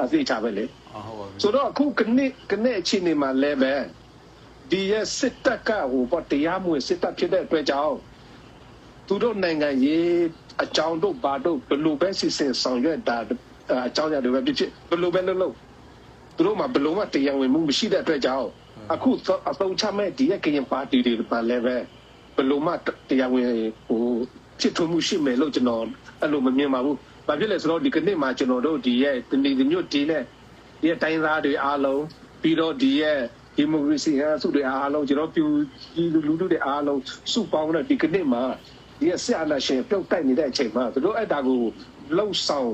အသိချပဲလေဟုတ်ပါဘူးဆိုတော့အခုကနေ့အချိန်မှာလည်းပဲဒီရဲ့စစ်တပ်ကဟိုပေါ့တရားမဝင်စစ်တပ်ဖြစ်တဲ့အတွက်ကြောင့်သူတို့နိုင်ငံရေးအကြောင်းတို့ဘာတို့ဘလို့ပဲစစ်စင်ဆောင်ရွက်တာအကြောင်းအရာတွေပဲဖြစ်ဘလို့ပဲလုပ်သူတို့မှာဘလို့မှတရားဝင်မှုမရှိတဲ့အတွက်ကြောင့်အခုအသုံးချမဲ့ဒီရဲ့ကရင်ပါတီတွေပါလည်းပဲဘလို့မှတရားဝင်ဟိုဖြစ်ထွန်းမှုရှိမယ်လို့ကျွန်တော်အဲ့လိုမမြင်ပါဘူး။ဘာဖြစ်လဲဆိုတော့ဒီကနေ့မှာကျွန်တော်တို့ဒီရဲ့တဏီမျိုးဒီနဲ့ဒီရဲ့တိုင်းသားတွေအားလုံးပြီးတော့ဒီရဲ့ဒီမိုကရေစီအစုတွေအားလုံးကျွန်တော်ပြူလူတွေအားလုံးစုပေါင်းတဲ့ဒီကနေ့မှာဒီရဲ့ဆက်အနာရှင်ပြုတ်တိုက်နေတဲ့အချိန်မှာသူတို့အဲ့ဒါကိုလှုပ်ဆောင်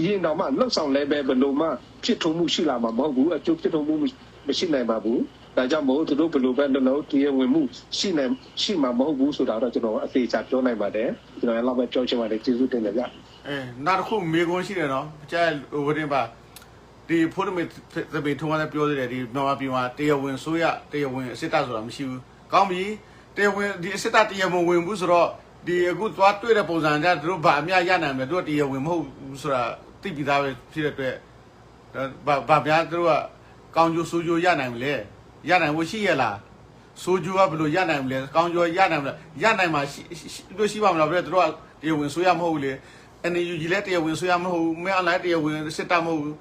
ရင်တော့မှလှုပ်ဆောင်လဲပဲဘလို့မှဖြစ်ထွန်းမှုရှိလာမှာမဟုတ်ဘူးအကျိုးဖြစ်ထွန်းမှုမရှိနိုင်ပါဘူးဒါကြောင့်မို့သူတို့ဘယ်လိုပဲလုပ်တရားဝင်မှုရှိမှာမဟုတ်ဘူးဆိုတာတော့ကျွန်တော်အသေးချာပြောနိုင်ပါတယ်ကျွန်တော်လည်းပဲပြောချင်ပါတယ်ကျေးဇူးတင်တယ်ဗျနောက်တစ်ခုမေခွန်းရှိတယ်နော်ကျဲဟိုတင်ပါဒီဖိုးမေသဘေထုံးကလည်းပြောသေးတယ်ဒီမြန်မာပြည်မှာတရားဝင်ဆိုရတရားဝင်အစစ်တပ်ဆိုတာမရှိဘူးကောင်းပြီတရားဝင်ဒီအစစ်တပ်တရားဝင်ဘူးဆိုတော့ဒီအခုသွားတွေ့တဲ့ပုံစံကသူတို့ဗာအမြရနိုင်တယ်သူတို့တရားဝင်မဟုတ်ဘူးဆိုတာသိပြီးသားပဲဖြစ်တဲ့အတွက်ဗာဗျာသူတို့ကကောင်းကျိုးဆိုးကျိုးရနိုင်မလဲရနိုင်ဖို့ရှိရလားဆိုးကျိုးကဘယ်လိုရနိုင်မလဲကောင်းကျိုးရနိုင်မလားရနိုင်မှာရှိပါမလားဗျာသူတို့ကတရားဝင်ဆိုရမဟုတ်ဘူးလေ NUG လည်းတရားဝင်ဆိုရမဟုတ်ဘူးမင်းအလိုက်တရားဝင်စစ်တပ်မဟုတ်ဘူး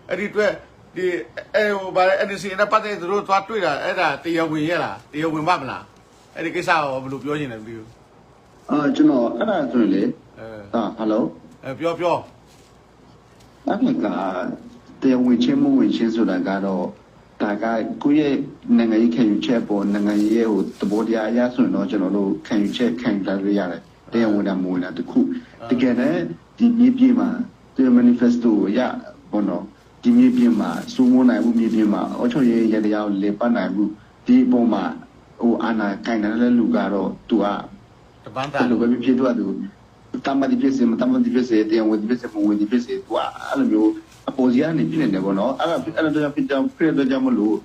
အဲ့ဒီအတွက်ဒီဟိုဗာ NC နဲ့ပတ်သက်သူတို့သွားတွေ့တာအဲ့ဒါတရားဝင်ရလားတရားဝင်ပါမလားအဲ့ဒီကိစ္စကိုဘယ်လိုပြောချင်လဲမသိဘူးကျွန်တော်အဲ့ဒါဆိုရင်လေဟယ်လိုပြောအဲ့ဒါကတရားဝင်ချင်းမဝင်ချင်းဆိုတာကတော့大概古也那个一看有钱不，那个也有德国的也算了，就那都看有钱看到这样嘞，这样我俩没了的苦。这个呢，第一边嘛，这 manifesto 也不孬，第二边嘛，苏木那部边嘛，我说也得要来把那部，第一步嘛，我安那看那个路嘎咯，多啊，路边边多啊都，他们的边是嘛，他们的边是，这样我的边是，我的边是多啊，那么。ပေါ်စီကနေပြနေတယ်ပေါ့နော်အဲ့ဒါပြကြောင်ပြတဲ့ကြောင်မလို့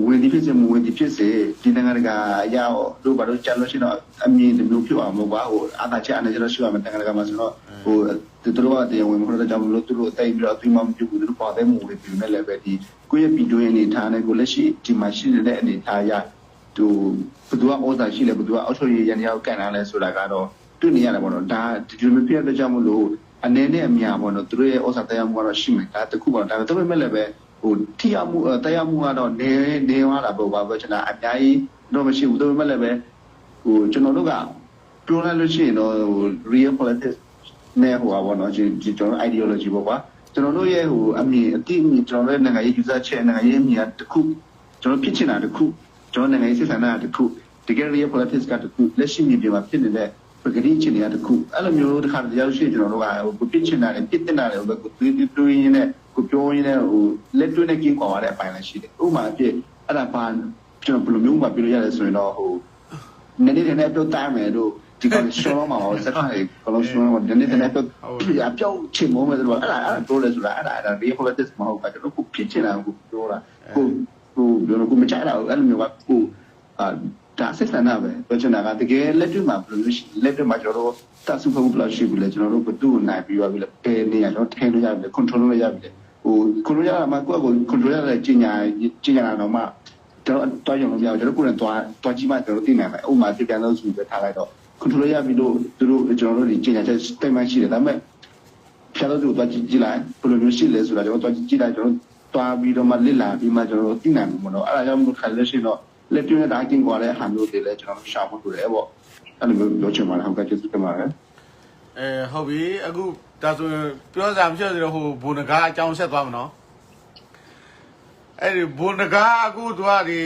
ဝင်ဒီဖြစ်စေမဝင်ဒီဖြစ်စေဒီနိုင်ငံကရအောင်တို့ဘာလို့ကြာလို့ရှိတော့အမြင်တမျိုးဖြစ်အောင်မဟုတ်ပါဘူးအာသာချအနေနဲ့ရှိရမယ်နိုင်ငံကမှာဆိုတော့သူတို့ကတရားဝင်မဟုတ်တဲ့ကြောင်မလို့သူတို့တိတ်ပြီးတော့သူမှမပြုတ်ဘူးသူတို့ပါတယ်မှုတွေပြုနေလည်းပဲဒီကိုယ့်ရဲ့ဗီဒီယိုအနေထားနဲ့ကိုလက်ရှိဒီမှာရှိနေတဲ့အနေထားရသူဘယ်သူကဩဇာရှိလဲဘယ်သူကအောက်ချုပ်ရရန်ရောက်ကန်လာလဲဆိုတာကတော့တွေ့နေရတယ်ပေါ့နော်ဒါဒီလိုမျိုးဖြစ်တဲ့ကြောင်မလို့အနေနဲ့အများပေါ့နော်သူတို့ရဲ့ဩဇာတရားမှုကတော့ရှိမယ်ဒါတခုပေါ့ဒါပေမဲ့လည်းပဲထိရမှုတရားမှုကတော့နေသွားတာပေါ့ဘာပဲကျွန်တော်အများကြီးတော့မရှိဘူးဒါပေမဲ့လည်းပဲကျွန်တော်တို့ကပြောလိုက်လို့ရှိရင်တော့ real politics နဲ့ပေါ့နော်ကျွန်တော် ideology ပေါ့ကွာကျွန်တော်တို့ရဲ့အမြင်အတိအမြင်ကျွန်တော်တို့နိုင်ငံရေး user ချက်နိုင်ငံရေးအမြင်တခုကျွန်တော်ဖြစ်ချင်တာတခုကျွန်တော်နိုင်ငံရေးစစ်ဆန္ဒတခုတကယ် real politics ကတခုလက်ရှိမြေပြင်မှာဖြစ်နေတဲ့ပကတိချင်တဲ့တခုအဲ့လိုမျိုးတစ်ခါတည်းရောက်ရှိကျွန်တော်တို့ကကိုပြစ်ချင်တာနဲ့ပြစ်တင်တာလည်းကိုတွေးရင်းနဲ့ကိုပြောရင်းနဲ့လက်တွေ့နဲ့ကင်းကွာရတဲ့အပိုင်းလည်းရှိတယ်ဥပမာအဖြစ်အဲ့ဒါဘာကျွန်တော်ဘယ်လိုမျိုးမှပြောရလဲဆိုရင်တော့နည်းနည်းနဲ့ပြောတိုင်းမယ်တို့ဒီကောင်ရှောင်းမှာစက်ခိုင်ကလုံးရှောင်းမှာနည်းနည်းနဲ့ပြောပြောချင်မိုးမယ်ဆိုတော့အဲ့ဒါပြောလဲဆိုတာအဲ့ဒါ real politics မဟုတ်ပါကျွန်တော်ကိုပြစ်ချင်တာကိုပြောတာကိုပြောလို့ကိုမချတာအဲ့လိုမျိုးကကိုဒါစစ်စံနာပဲပြောချင်တာကတကယ်လက်တွေ့မှာဘယ်လိုရှိလက်တွေ့မှာကျွန်တော်တို့တဆုဖုံးဘယ်လိုရှိဘူးလဲကျွန်တော်တို့ဘယ်သူ့နိုင်ပြီးရပြီလဲဘယ်နေရာကျွန်တော်ထည့်လို့ရပြီလဲ control လုပ်ရပြီလဲcontrol ရမှာကိုယ့်ကို control ရတဲ့ကြီးညာတာတော့မှကျွန်တော်တွားရုံလို့မရဘူးကျွန်တော်ကိုယ်နဲ့တွားကြည့်မှကျွန်တော်သိနိုင်မယ်ဥပမာပြန်လို့ဆိုပြီးထားလိုက်တော့ control ရပြီလို့သူတို့ကျွန်တော်တို့ဒီကြီးညာချက်တိတ်မှရှိတယ်ဒါပေမဲ့ဖြတ်လို့သူတွားကြည့်လိုက်ဘယ်လိုမျိုးရှိလဲဆိုတာကျွန်တော်တွားကြည့်လိုက်ကျွန်တော်တွားပြီးတော့မှလစ်လာပြီးမှကျွန်တော်သိနိုင်မှာမဟုတ်တော့အဲ့ဒါကြောင့်မို့ခါလက်ရှိတော့လက်တွေ့နဲ့ဒါကင်းကွာတဲ့ဟာမျိုးတွေလည်းကျွန်တော်ရှာဖို့လိုတယ်ပေါ့အဲ့လိုမျိုးပြောချင်ပါတယ်ဟုတ်ကဲ့ကျေးဇူးတင်ပါတယ်ဟုတ်ပြီအခုဒါဆိုပြောစရာမရှိသေးတော့ဘုံနဂါအကြောင်းဆက်သွားမှာနော်အဲ့ဒီဘုံနဂါအခုသူကဒီ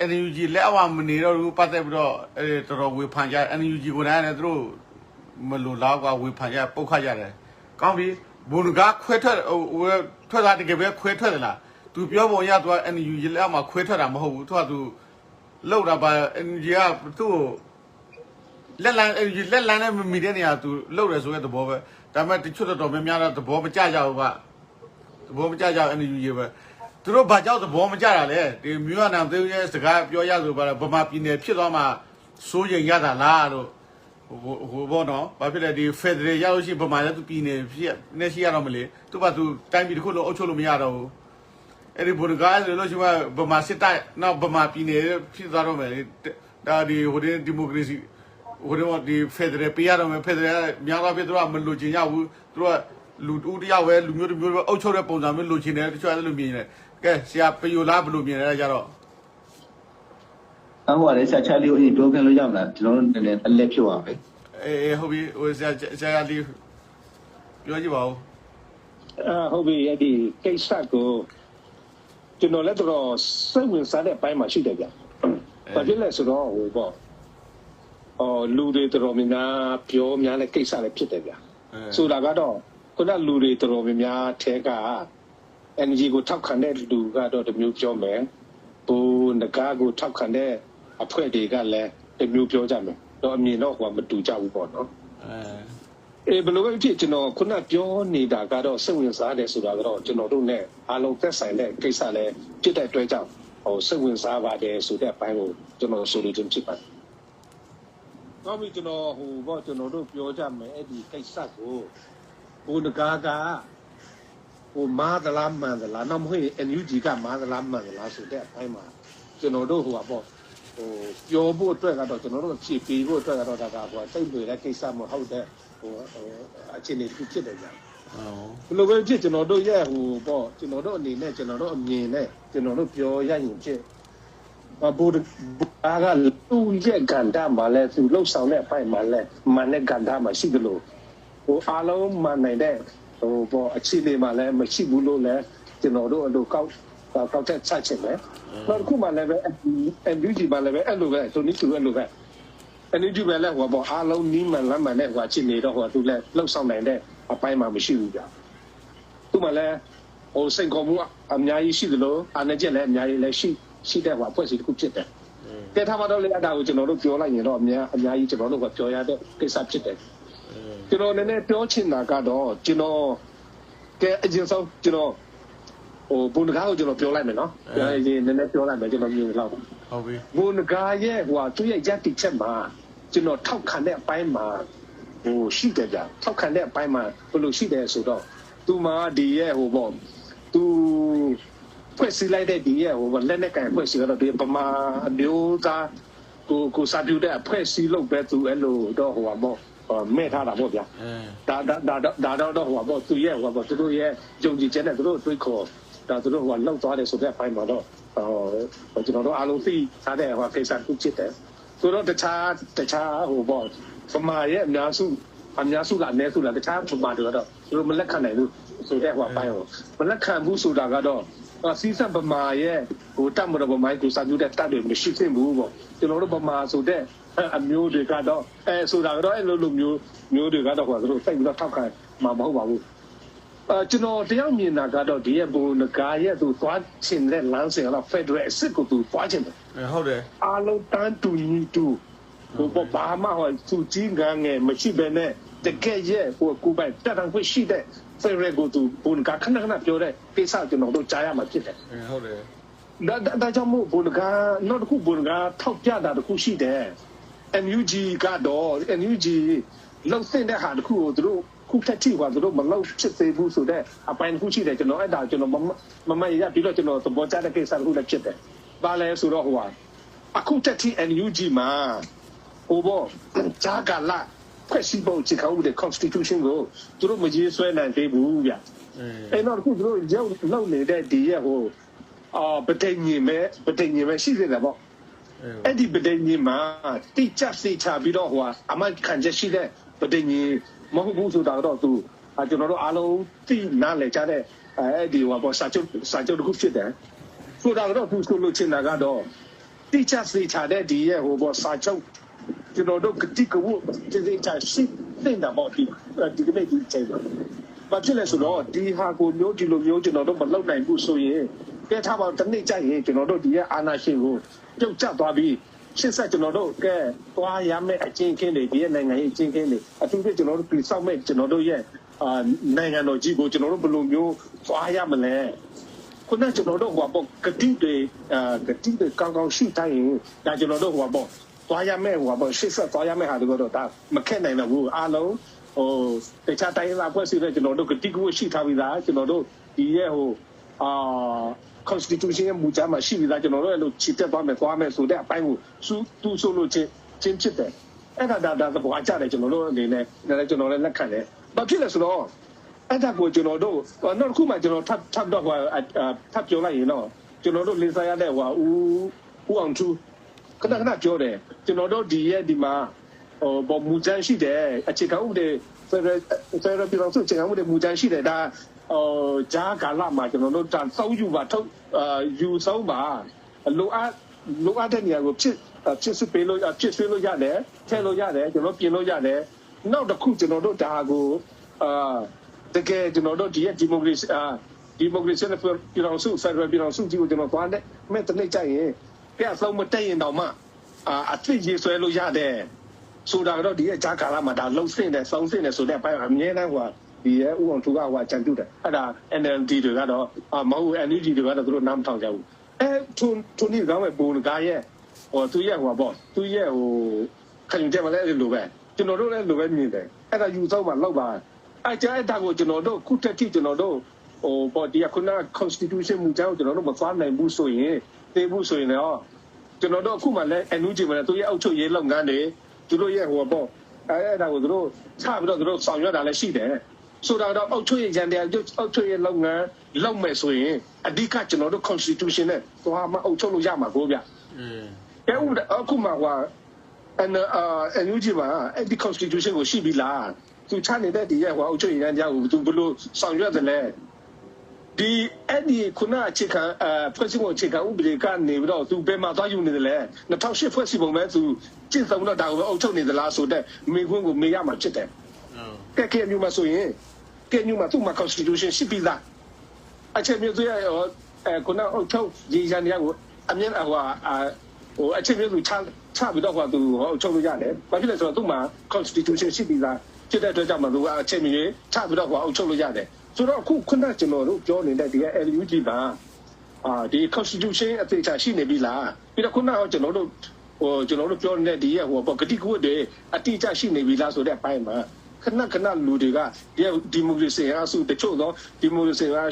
NUG လက်အောက်မနေတော့ဘူးပတ်သက်ပြီးတော့တော်တော်ဝေဖန်ကြ NUG ကိုလည်းသူတို့မလို့လောက်ကွာဝေဖန်ကြပုတ်ခတ်ကြတယ်ကောင်းပြီဘုံနဂါခွဲထွက်ထွက်တာတကယ်ပဲခွဲထွက်တယ်လားသူပြောပုံရသူက NUG လက်အောက်မှာခွဲထွက်တာမဟုတ်ဘူးသူကသူလောက်တာပါ NUG ကသူ့လက်လန်းနဲ့မီတဲ့နေရာသူလောက်တယ်ဆိုတဲ့သဘောပဲဒါပေမဲ့တချို့တော်များတော့သဘောမကျကြဘူးကသဘောမကျကြ NUG ပဲသူတို့ဘာကြောင့်သဘောမကျတာလဲဒီမြို့အနာသေးရဲ့စကားပြောရဆိုပါတော့ဗမာပြည်နယ်ဖြစ်သွားမှစိုးရိမ်ရတာလားလို့ဘောနော်ဘာဖြစ်လဲဒီ Federal ရောက်လို့ရှိဗမာလည်းသူပြည်နယ်ဖြစ်နေရှိရတော့မလေသူကသူတိုင်းပြည်တစ်ခုလုံးအုပ်ချုပ်လို့မရတော့ဘူးအဲ့ဒီဘုံကားလို့ရှိမှဗမာစစ်တပ်နောက်ဗမာပြည်နယ်ဖြစ်သွားတော့မယ်ဒါဒီဒီမိုကရေစီဒီ Federal ပြရတော့မယ် Federal များတော့ပြသူကမလို့ချင်ရဘူးသူကလူတူတယောက်ပဲလူမျိုးတစ်မျိုးပဲအုပ်ချုပ်တဲ့ပုံစံမျိုးလိုချင်တယ်တချို့အဲ့လိုမြင်တယ်ကဲဆရာပယိုလားဘယ်လိုမြင်လဲကြတော့ဟိုလည်းဆရာချာလီကိုပြောခင်လို့ရမလားကျွန်တော်တို့လည်းအလက်ဖြစ်သွားပြီဟုတ်ပြီဆရာလီပြောကြည့်ပါဦးဟုတ်ပြီအဲ့ဒီကိစ္စကိုကျွန်တော်လည်းတော့စိတ်ဝင်စားတဲ့ပိုင်းမှာရှိတယ်ဗျဘာဖြစ်လဲဆိုတော့ပေါ့လူတွေတော်များများပြောများတဲ့ကိစ္စလည်းဖြစ်တယ်ဗျဆိုတာကတော့ခုနလူတွေတော်များများထဲက energy ကိုထောက်ခံတဲ့လူကတော့တမျိုးပြောမယ်ဘိုးငကားကိုထောက်ခံတဲ့အဖွဲ့တွေကလည်းတမျိုးပြောကြမယ်တော့အမြင်တော့ဟိုမတူကြဘူးပေါ့နော်ဘယ်လိုပဲဖြစ်ကျွန်တော်ခုနပြောနေတာကတော့စိတ်ဝင်စားတယ်ဆိုတာကတော့ကျွန်တော်တို့ ਨੇ အားလုံးသက်ဆိုင်တဲ့ကိစ္စလည်းဖြစ်တဲ့အတွက်ကြောင့်စိတ်ဝင်စားပါတယ်ဆိုတဲ့အပိုင်းကိုကျွန်တော်ဆိုလိုချင်ဖြစ်ပါတယ်တော့ပြီကျွန်တော်ပေါ့ကျွန်တော်တို့ပြောကြမယ်အဲ့ဒီကိစ္စကိုဘိုးငကားကမာသလားမှန်သလားနောက်မဟုတ် NUG ကမာသလားမှန်သလားဆိုတဲ့အပိုင်းမှာကျွန်တော်တို့ပေါ့ပြောဖို့အတွက်ကတော့ကျွန်တော်တို့ဖြည့်ပေးဖို့အတွက်ကတော့ဒါကစိတ်တွေတဲ့ကိစ္စမဟုတ်တဲ့အခြေအနေတစ်ခုဖြစ်တယ်ကြာဘယ်လိုပဲဖြစ်ကျွန်တော်တို့ရဲ့ပေါ့ကျွန်တော်တို့အနေနဲ့ကျွန်တော်တို့အမြင်နဲ့ကျွန်တော်တို့ပြောရရင်ဖြစ်ဘိုးကလူရဲ့ကန္တာမှာလဲသူလှုပ်ဆောင်တဲ့အပိုင်းမှာလဲမန်တဲ့ကန္တာမှာရှိတယ်လို့အားလုံးမန်နိုင်တဲ့ပေါ့အခြေအနေမှာလည်းမရှိဘူးလို့လည်းကျွန်တော်တို့အလိုကောက် เขาแค่ใช่ใช่ไหมเราคู่มาเลยแบบNUG มาเลยแบบလိုပဲตัวนี้သူလိုပဲNUG ပဲလဲဟိုပေါ့အားလုံးနီးမှန်လမ်းမှန်နဲ့ဟိုချစ်နေတော့ဟိုသူလဲလှုပ်ဆောင်နိုင်တဲ့အပိုင်းမှာမရှိဘူးကြာသူမှလည်းဟိုစိန်ခေါ်မှုအများကြီးရှိသလိုအာဏာကျက်လည်းအများကြီးလည်းရှိတဲ့ဟိုအဖွဲ့အစည်းတစ်ခုဖြစ်တယ်ကဲထားပါတော့လေအဲ့ဒါကိုကျွန်တော်တို့ပြောလိုက်ရင်တော့အများကြီးကျွန်တော်တို့ကပြောရတဲ့ကိစ္စဖြစ်တယ်ကျွန်တော်လည်းပြောချင်တာကတော့ကျွန်တော်ကဲအရင်ဆုံးကျွန်တော်ဟိုဘုန်းကားကိုကျွန်တော်ပြောလိုက်မယ်နော်ပြောရင်နည်းနည်းပြောလိုက်မယ်ကျွန်တော်မြင်လောက်ဟုတ်ပြီဘုန်းကားရဲ့ဟိုသူ့ရဲ့ယက်တိချက်မှာကျွန်တော်ထောက်ခံတဲ့အပိုင်းမှာဟိုရှိတယ်ဗျထောက်ခံတဲ့အပိုင်းမှာဘယ်လိုရှိတယ်ဆိုတော့သူမှာဒီရဲ့ဟိုပေါ့သူဖွဲ့စည်းလိုက်တဲ့ဒီရဲ့ဟိုလက်နဲ့ကန်ဖွဲ့စည်းတော့ဒီပမာအမျိုးသားကိုစာပြတဲ့အဖွဲ့စည်းလုပ်ပဲသူအဲ့လိုတော့ဟိုပါပေါ့မဲ့ထားတာပေါ့ဗျာဒါတော့ဟိုပါပေါ့သူရဲ့ဟိုပါပေါ့သူတို့ရဲ့ယုံကြည်ချက်နဲ့သူတို့တွေးခေါ်ဒါသူတို့ဟိုလောက်သွားတယ်ဆိုတဲ့အပိုင်းမှာတော့ကျွန်တော်တို့အားလုံးသိထားတဲ့ဟိုကိစ္စခုဖြစ်တယ်သူတို့တခြားဟိုပေါ့ပမာရဲ့အများစုကအနည်းစုလားတခြားပမာတွေတော့သူတို့မလက်ခံနိုင်ဘူးဆိုတဲ့ဟိုအပိုင်းကိုမလက်ခံဘူးဆိုတာကတော့စီးစံပမာရဲ့ဟိုတတ်မတော်ပမာကိုစာပြတဲ့တတ်တွေမရှိသင့်ဘူးပေါ့ကျွန်တော်တို့ပမာဆိုတဲ့အမျိုးတွေကတော့ဆိုတာကတော့အဲ့လိုမျိုးတွေကတော့ဟိုသူတို့စိတ်ပြီးတော့ထောက်ခံမှာမဟုတ်ပါဘူးကျွန်တော်တယောက်မြင်တာကတော့ဒီရဲ့ဘုံငါရဲ့သူသွားချင်တဲ့လမ်းစဉ်ကတော့ Federal အစ်စ်ကိုသူသွားချင်တယ်ဟုတ်တယ်အားလုံးတန်းတူညီတူဟိုဘာမှဟိုသူကြီးငန်းငယ်မရှိဘဲနဲ့တကယ်ရဲ့ဟိုကိုပိုင်တက်တန်းခွင့်ရှိတဲ့ Federal ကိုသူဘုံငါခဏပြောတဲ့ကိစ္စကျွန်တော်တို့ကြားရမှာဖြစ်တယ်ဟုတ်တယ်ဒါကြောင့်မို့ဘုံငါနောက်တစ်ခုဘုံငါထောက်ပြတာတစ်ခုရှိတယ် NUG ကတော့ NUG လောက်စင်တဲ့ဟာတစ်ခုကိုသူတို့ခုထက်ထိကသူတို့မလောက်ဖြစ်သေးဘူးဆိုတဲ့အပိုင်းတစ်ခုရှိတယ်ကျွန်တော်အဲ့ဒါကျွန်တော်မရပြီးတော့ကျွန်တော်သဘောကျတဲ့ကိစ္စတစ်ခုလည်းဖြစ်တယ်။ဘာလဲဆိုတော့ဟိုအခုထက်ထိ NUG မှာဟိုဘောဂျာကာလာဖွဲ့စည်းပုံချေကောက်တဲ့ Constitution ကိုသူတို့မကြီးဆွဲနိုင်သေးဘူးဗျ။အဲ့တော့ခုသူတို့ရောက်လောက်နေတဲ့ဒီရဲ့ဟိုပဋိညင်မဲ့ရှိသေးတယ်ပေါ့။အဲ့ဒီပဋိညင်မှာတိကျစိတ်ချပြီးတော့ဟိုအမှန်ခံချက်ရှိတဲ့ပဋိညင်မဟုတ်ဘူးဆိုတာတော့သူကျွန်တော်တို့အားလုံးသိနားလည်ကြတဲ့အဲ့ဒီဟိုပေါ့စာချုပ်တစ်ခုဖြစ်တယ်ဆိုတာတော့သူဆိုလို့ချင်တာကတော့တိကျစိတ်ချတဲ့ဒီရဲ့ဟိုပေါ့စာချုပ်ကျွန်တော်တို့တိကျကိုတိကျရှိတဲ့ပေါ့ဒီကနေ့ဒီချိန်မှာဘာဖြစ်လဲဆိုတော့ဒီဟာကိုမျိုးဒီလိုမျိုးကျွန်တော်တို့မလုပ်နိုင်ဘူးဆိုရင်ကဲထားပါတနေ့ကြရင်ကျွန်တော်တို့ဒီရဲ့အာဏာရှင်ကိုပြုတ်ကျသွားပြီးရှင်းဆက်ကျွန်တော်တို့ကဲသွားရမယ့်အချင်းချင်းတွေဒီရဲ့နိုင်ငံရေးအချင်းချင်းတွေအထူးသဖြင့်ကျွန်တော်တို့ပြည်ဆောက်မဲ့ကျွန်တော်တို့ရဲ့နိုင်ငံတော်ကြီးကိုကျွန်တော်တို့ဘယ်လိုမျိုးသွားရမလဲခုနကကျွန်တော်တို့ဟိုပေါ့ကတိတွေကောင်းကောင်းရှိတိုင်းဒါကျွန်တော်တို့ဟိုပေါ့သွားရမယ့်ဟိုပေါ့ရှင်းဆက်သွားရမယ့်ဟာတွေတော့ဒါမခက်နိုင်တော့ဘူးအားလုံးဟိုတခြားတိုင်းလာဖွဲ့စည်းတဲ့ကျွန်တော်တို့ကတိကိုရှိထားပြီးသားကျွန်တော်တို့ဒီရဲ့ဟိုConstitution ရဲ့မူကြမ်းမှာရှိပြီးသားကျွန်တော်တို့အဲ့လိုချစ်တက်သွားမယ်ဆိုတဲ့အပိုင်းကိုသူဆိုလို့ချင်းဖြစ်တယ်အဲ့ဒါသဘောကျတယ်ကျွန်တော်တို့အနေနဲ့လည်းကျွန်တော်လည်းလက်ခံတယ်ဘာဖြစ်လဲဆိုတော့အဲ့ဒါကိုကျွန်တော်တို့နောက်တစ်ခုမှကျွန်တော်ထပ်တော့ထပ်ပြောလိုက်ရင်တော့ကျွန်တော်တို့လင်းစားရတဲ့ဟိုဦးအောင်သူခဏပြောတယ်ကျွန်တော်တို့ဒီမှာဟိုမူကြမ်းရှိတယ်အခြေခံဥပဒေ Federal ပြည်တော်စုအခြေခံဥပဒေမူကြမ်းရှိတယ်ဒါဂျာကာလာမှာကျွန်တော်တို့စောင်းယူပါယူဆောင်ပါလိုအပ်တဲ့နေရာကိုဖြစ်စစ်ပေးလို့ဖြစ်ဆွေးလို့ရတယ်ထည့်လို့ရတယ်ကျွန်တော်ပြင်လို့ရတယ်နောက်တစ်ခုကျွန်တော်တို့ဒါကိုတကယ်ကျွန်တော်တို့ဒီရဲ့ဒီမိုကရေစီနဲ့ပြည်တော်စု Federal ပြည်တော်စုကြီးကိုကျွန်တော်သွားတဲ့မဲ့တနေ့ကျရင်ပြအဆုံးမတက်ရင်တော့မှအသိရေးဆွဲလို့ရတယ်ဆိုတာတော့ဒီရဲ့ဂျာကာလာမှာဒါလုံးစင့်တယ်စောင်းစင့်တယ်ဆိုတဲ့အပိုင်းအမြဲတမ်းဟိုဒီရဲ့ဥအောင်သူကဟိုကြံတူတယ်အဲ့ဒါ NLD တွေကတော့မဟုတ် NUG တွေကတော့သူတို့နားမထောင်ကြဘူးထုံနေကောင်းမဲ့ပုံကားရဲ့ဟိုသူရဲ့ဟိုပေါ့သူရဲ့ဟိုခံယူချက်မလဲလို့ပဲကျွန်တော်တို့လည်းလိုပဲမြင်တယ်အဲ့ဒါယူဆောင်မှလောက်ပါအဲ့ကြအဲ့ဒါကိုကျွန်တော်တို့ခုတက်ထိကျွန်တော်တို့ဟိုပေါ့ဒီခုန Constitution မူကြောင်းကျွန်တော်တို့မသွားနိုင်ဘူးဆိုရင်တေးဘူးဆိုရင်တော့ကျွန်တော်တို့အခုမှလည်း NUG မှာလည်းသူရဲ့အုပ်ချုပ်ရေးလုပ်ငန်းတွေသူတို့ရဲ့ဟိုပေါ့အဲ့ဒါကိုသူတို့ချပြီးတော့သူတို့ဆောင်ရွက်တာလည်းရှိတယ်ဆိုတာတော့အောက်ချွေရန်တရားအောက်ချွေရလုပ်ငန်းလုပ်မယ်ဆိုရင်အဓိကကျွန်တော်တို့ Constitution နဲ့သွားမှအောက်ချုပ်လို့ရမှာကိုဗျကဲဥအခုမှဟိုNUG မှာအဲ့ဒီ Constitution ကိုရှိပြီလားသူချနေတဲ့ဒီရဲ့ဟိုအောက်ချွေရန်တရားကိုသူဘယ်လိုဆောင်ရွက်တယ်လဲ ဒီအဲ့ဒီခုနအခြေခံဖွဲ့စည်းပုံအခြေခံဥပဒေကနေပြီးတော့သူဘယ်မှာသွားယူနေတယ်လဲ2008ဖွဲ့စည်းပုံပဲသူကျင့်သုံးတော့ဒါကိုအုပ်ချုပ်နေသလားဆိုတဲ့မိခွန်းကိုမေးရမှာဖြစ်တယ်ကဲမျိုးမှာဆိုရင်ကဲမျိုးမှာသူ့မှာ constitution ရှိပြီးသားအခြေမျိုးသူရဲ့ခုနအုပ်ချုပ်ရေးရန်ရကိုအမြင်ဟိုအခြေမျိုးသူချပြီးတော့သူအုပ်ချုပ်လို့ရတယ်ဘာဖြစ်လဲဆိုတော့သူ့မှာ constitution ရှိပြီးသားဖြစ်တဲ့အတွက်ကြောင့်မသူကအခြေမျိုးချပြီးတော့အုပ်ချုပ်လို့ရတယ်ဆိုတော့အခုခုနကျွန်တော်တို့ပြောနေတဲ့ဒီ LUG မှာဒီ constitution အသေးချာရှိနေပြီလားပြီးတော့ခုနကကျွန်တော်တို့ပြောနေတဲ့ဒီရဲ့ဟိုပေါ့ဂတိကုတ်တွေအတိအကျရှိနေပြီလားဆိုတဲ့အပိုင်းမှာခဏလူတွေကဒီမိုကရေစီအစုတချို့သောဒီမိုကရေစီအ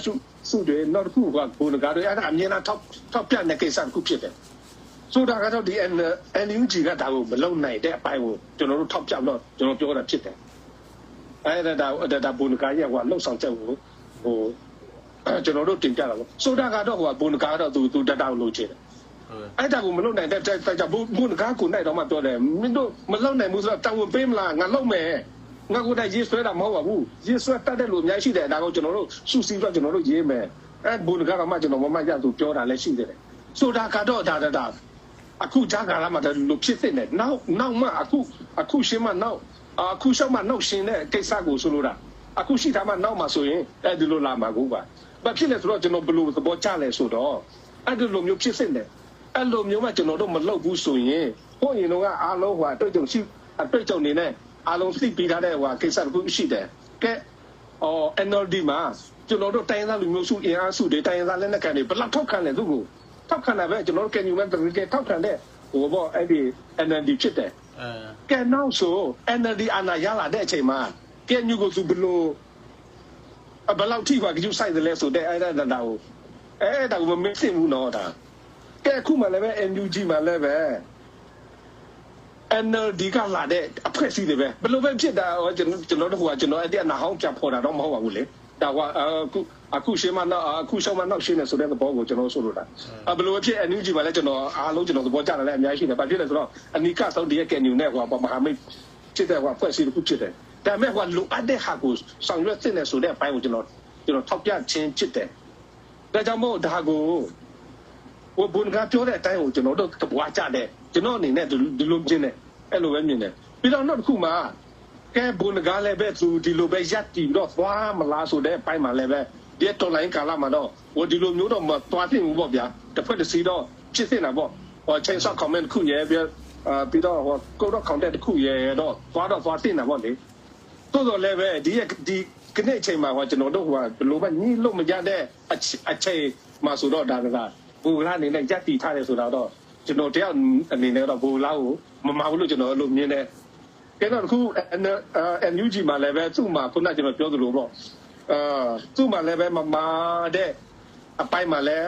စုတွေနောက်တစ်ခုကဘုံကားတွေအဲ့ဒါအမြင်နဲ့ထောက်ပြတဲ့ကိစ္စတစ်ခုဖြစ်တယ်ဆိုတာကတော့ဒီ LUG ကဒါကိုမလုံနိုင်တဲ့အပိုင်းကိုကျွန်တော်တို့ထောက်ပြတော့ကျွန်တော်ပြောတာဖြစ်တယ်အဲ့ဒါဘုံကားရဲ့ဟိုလှုပ်ဆောင်ချက်ကိုဟိုကျွန်တော်တို့တင်ပြတာပေါ့ဆိုတာကတော့ဟိုဘုံကားတော့သူတတ်တာလို့ချင်တယ်အဲ့ဒါကိုမလုပ်နိုင်တဲ့ကြောင့်ဘုံကားကိုနိုင်တော့မှပြောတယ်မင်းတို့မလုပ်နိုင်ဘူးဆိုတော့တောင်းဝင်ပေးမလားငါလုပ်မယ်ငါကိုတိုင်ရေးဆွဲတာမဟုတ်ပါဘူးရေးဆွဲတတ်တဲ့လူအများရှိတယ်ဒါကိုကျွန်တော်တို့စုစည်းတော့ကျွန်တော်တို့ရေးမယ်အဲ့ဘုံကားကမှကျွန်တော်မမရသူပြောတာလည်းရှိတယ်ဆိုတာကတော့ဒါအခုကြားကာလမှာလူဖြစ်နေတယ်နောက်မှအခုရှင်းမှနောက်အခုရှောက်မှနောက်ရှင်းတဲ့ကိစ္စကိုဆိုလိုတာအခုရှိတာမှနောက်မှဆိုရင်အဲ့ဒီလိုလာမှာကိုပါဘာဖြစ်လဲဆိုတော့ကျွန်တော်ဘလို့သဘောကျလဲဆိုတော့အဲ့ဒီလိုမျိုးဖြစ်နေတယ်အဲ့လိုမျိုးမှကျွန်တော်တို့မလုပ်ဘူးဆိုရင်ဟိုရင်တော့အားလုံးဟိုအတွေ့အကြုံနေနဲ့အားလုံးသိပြီးထားတဲ့ဟိုကိစ္စတစ်ခုရှိတယ်ကဲNLD မှာကျွန်တော်တို့တိုင်းသားလူမျိုးစုအင်အားစုတွေတိုင်းသားလက်နက်ကန်တွေဘယ်လောက်ထောက်ခံလဲသူ့ကိုထောက်ခံတာပဲကျွန်တော်တို့ကညူမဲ့တကယ်ထောက်ခံတဲ့ဟိုပေါ့အဲ့ဒီ NLD ဖြစ်တယ်ကဲနောက်ဆို NLD အာဏာရလာတဲ့အချိန်မှာကဲညူကိုသူဘလောက်ထိပါကြည့်ဆိုင်တယ်လဲဆိုတဲ့အဲ့ဒါကိုမသိဘူးနော်ဒါကဲအခုမှလည်းပဲ NUG မှလည်းပဲ NLD ကလာတဲ့အဖွဲ့အစည်းတွေပဲဘယ်လိုပဲဖြစ်တာကျွန်တော်တို့ကျွန်တော်အဲ့ဒီအနာဟောင်းပြဖော်တာတော့မဟုတ်ပါဘူးလေဒါကအခုရှင်းမနောက်အခုရှောင်းမနောက်ရှင်းနေဆိုတဲ့သဘောကိုကျွန်တော်ဆိုလိုတာဘယ်လိုဖြစ် NUG မှလည်းကျွန်တော်အားလုံးကျွန်တော်သဘောကျတယ်လည်းအများကြီးရှိတယ်ဘာဖြစ်လဲဆိုတော့အနိကဆုံးဒီရဲ့ကဲညူနဲ့ဟိုမဟာမိတ်ဖြစ်တဲ့ဟိုဖွဲ့အစည်းတစ်ခုဖြစ်တယ်ဒါပေမဲ့ဟိုလိုအပ်တဲ့ဟာကိုဆောင်ရွက်သင့်တယ်ဆိုတဲ့အပိုင်းကိုကျွန်တော်ထောက်ပြခြင်းဖြစ်တယ်ဒါကြောင့်မို့ဒါကိုဟိုဘုံကပြောတဲ့အတိုင်းကိုကျွန်တော်တို့သဘောကျတယ်ကျွန်တော်အနေနဲ့ဒီလိုမြင်တယ်အဲ့လိုပဲမြင်တယ်ပြီးတော့နောက်တစ်ခုမှာကဲဘုံကလည်းပဲသူဒီလိုပဲရက်တီတော့သွားမလားဆိုတဲ့အပိုင်းမှာလည်းပဲဒီတော်လိုင်းကာလမှာတော့ဟိုဒီလိုမျိုးတော့မသွားသိဘူးပေါ့ဗျာတစ်ဖက်တစ်စီတော့ဖြစ်နေတာပေါ့ဟို change of comment ခုရဲပြီးတော့ဟို code of content တစ်ခုရဲတော့သွားသိနေတာပေါ့လေတိုးတော်လည်းပဲဒီကနေ့အချိန်မှာဟိုကျွန်တော်တို့ဟိုဘယ်လိုပဲညှိလို့မရတဲ့အချိန်မှာဆိုတော့ဒါကဘူလာအနေနဲ့ရက်တီထားတယ်ဆိုတော့ကျွန်တော်တယောက်အနေနဲ့တော့ဘူလာကိုမမဘူးလို့ကျွန်တော်အဲ့လိုမြင်တယ်ကဲတော့အခု NUG မှာလည်းပဲသူ့မှာခုနကျွန်တော်ပြောသလိုပေါ့သူ့မှာလည်းပဲမတဲ့အပိုင်းမှာလည်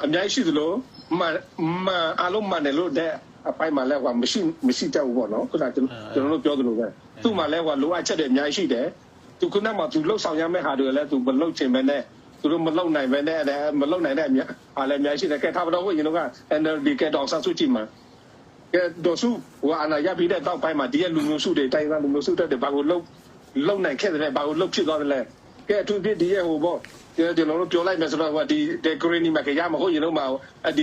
းအများကြီးရှိသလိုအားလုံးမှန်တယ်လို့တဲ့အပိုင်းမှာလည်းဟိုမရှိတတ်ဘူးပေါ့နော်ခုနကျွန်တော်တို့ပြောသလိုပဲသူ့မှာလည်းဟိုလိုအပ်ချက်တွေအများကြီးရှိတယ်သူခုနကမှသူလှုပ်ဆောင်ရမယ့်ဟာတွေလည်းသူမလှုပ်ချင်ပဲနဲ့သူတို့မလှုပ်နိုင်ပဲနဲ့မလှုပ်နိုင်တဲ့အများအားလည်းအများကြီးရှိတယ်ကဲထားပါတော့ဟိုရင်တော့က NLD ကတောင်ဆန်းစုကြည့်မှာကဲဒေါ်စုဟိုအနာရပြီးတဲ့တောက်ပိုင်းမှာဒီရဲ့လူမျိုးစုတွေတိုင်းသားလူမျိုးစုတွေဘာကိုလုံနိုင်ခဲ့တယ်ဘာကိုလုံဖြစ်သွားတယ်လဲကဲအထူးဖြစ်ဒီရဲ့ဟိုပေါ့ကျွန်တော်တို့ပြောလိုက်မယ်ဆိုတော့ဒီ decorating မှာကြရမဟုတ်ရင်တော့မှာအဲ့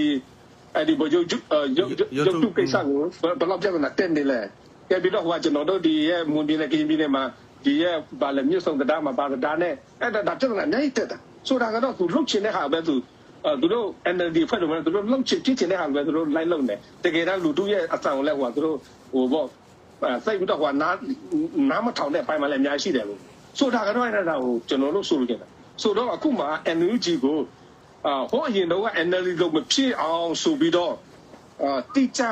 ဒီဘရုပ်တုကိစ္စကိုဘယ်လောက်ပြဿနာတက်နေလဲကဲပြီးတော့ဟိုကျွန်တော်တို့ဒီရဲ့မွန်ပြည်နယ်ကရင်ပြည်နယ်မှာဒီရဲ့ဗာလေမြစ်ဆုံကတားမှာပါတာနဲ့အဲ့ဒါပြဿနာအများကြီးတက်တာဆိုတာကတော့သူလှုပ်ချင်တဲ့ဟာပဲသူတို့ NLD ဖွဲ့တယ်သူတို့လှုပ်ချင်တဲ့ဟာပဲသူတို့လိုက်လုံတယ်တကယ်တော့လူတို့ရဲ့အဆံကိုလည်းဟိုသူတို့ဟိုပေါ့စိတ်ပြီးတော့ဟိုနားမထောင်တဲ့အပိုင်းမှာလည်းအများကြီးရှိတယ်လို့ဆိုတာကတော့အဲ့ဒါကိုကျွန်တော်တို့ဆိုလို့ကျင်တာဆိုတော့အခုမှ NUG ကိုဟိုအရင်တော့ NLD ကိုမဖြစ်အောင်ဆိုပြီးတော့တိကျ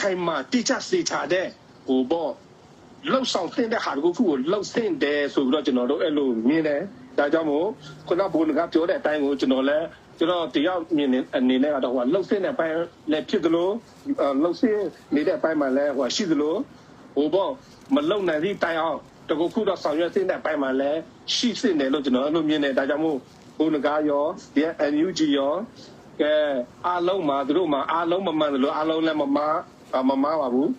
ခိုင်မာတိကျစေချတဲ့ဟိုပေါ့လှုပ်ဆောင်တဲ့ဟာကိုလှုပ်ဆင်းတယ်ဆိုပြီးတော့ကျွန်တော်တို့အဲ့လိုမြင်တယ်ဒါကြောင့်မို့ခုနဘုံကပြောတဲ့အတိုင်းကိုကျွန်တော်တရားမြင်နေအနေနဲ့ကတော့ဟိုလှုပ်ဆင်းတဲ့ပိုင်းလည်းဖြစ်သလိုလှုပ်ဆင်းနေတဲ့အပိုင်းမှာလည်းဟိုရှိသလိုဟိုပေါ့မလုံနိုင်သည့်တိုင်အောင်တကူခုတော့ဆောင်ရွက်တဲ့ပိုင်းမှာလည်းရှိစင်တယ်လို့ကျွန်တော်အဲ့လိုမြင်တယ်ဒါကြောင့်မို့ဘုံကရောဒီ NUG ရောကဲအားလုံးမှာသူတို့မှာအားလုံးမမှန်တယ်လို့အားလုံးလည်းမမားပါဘူ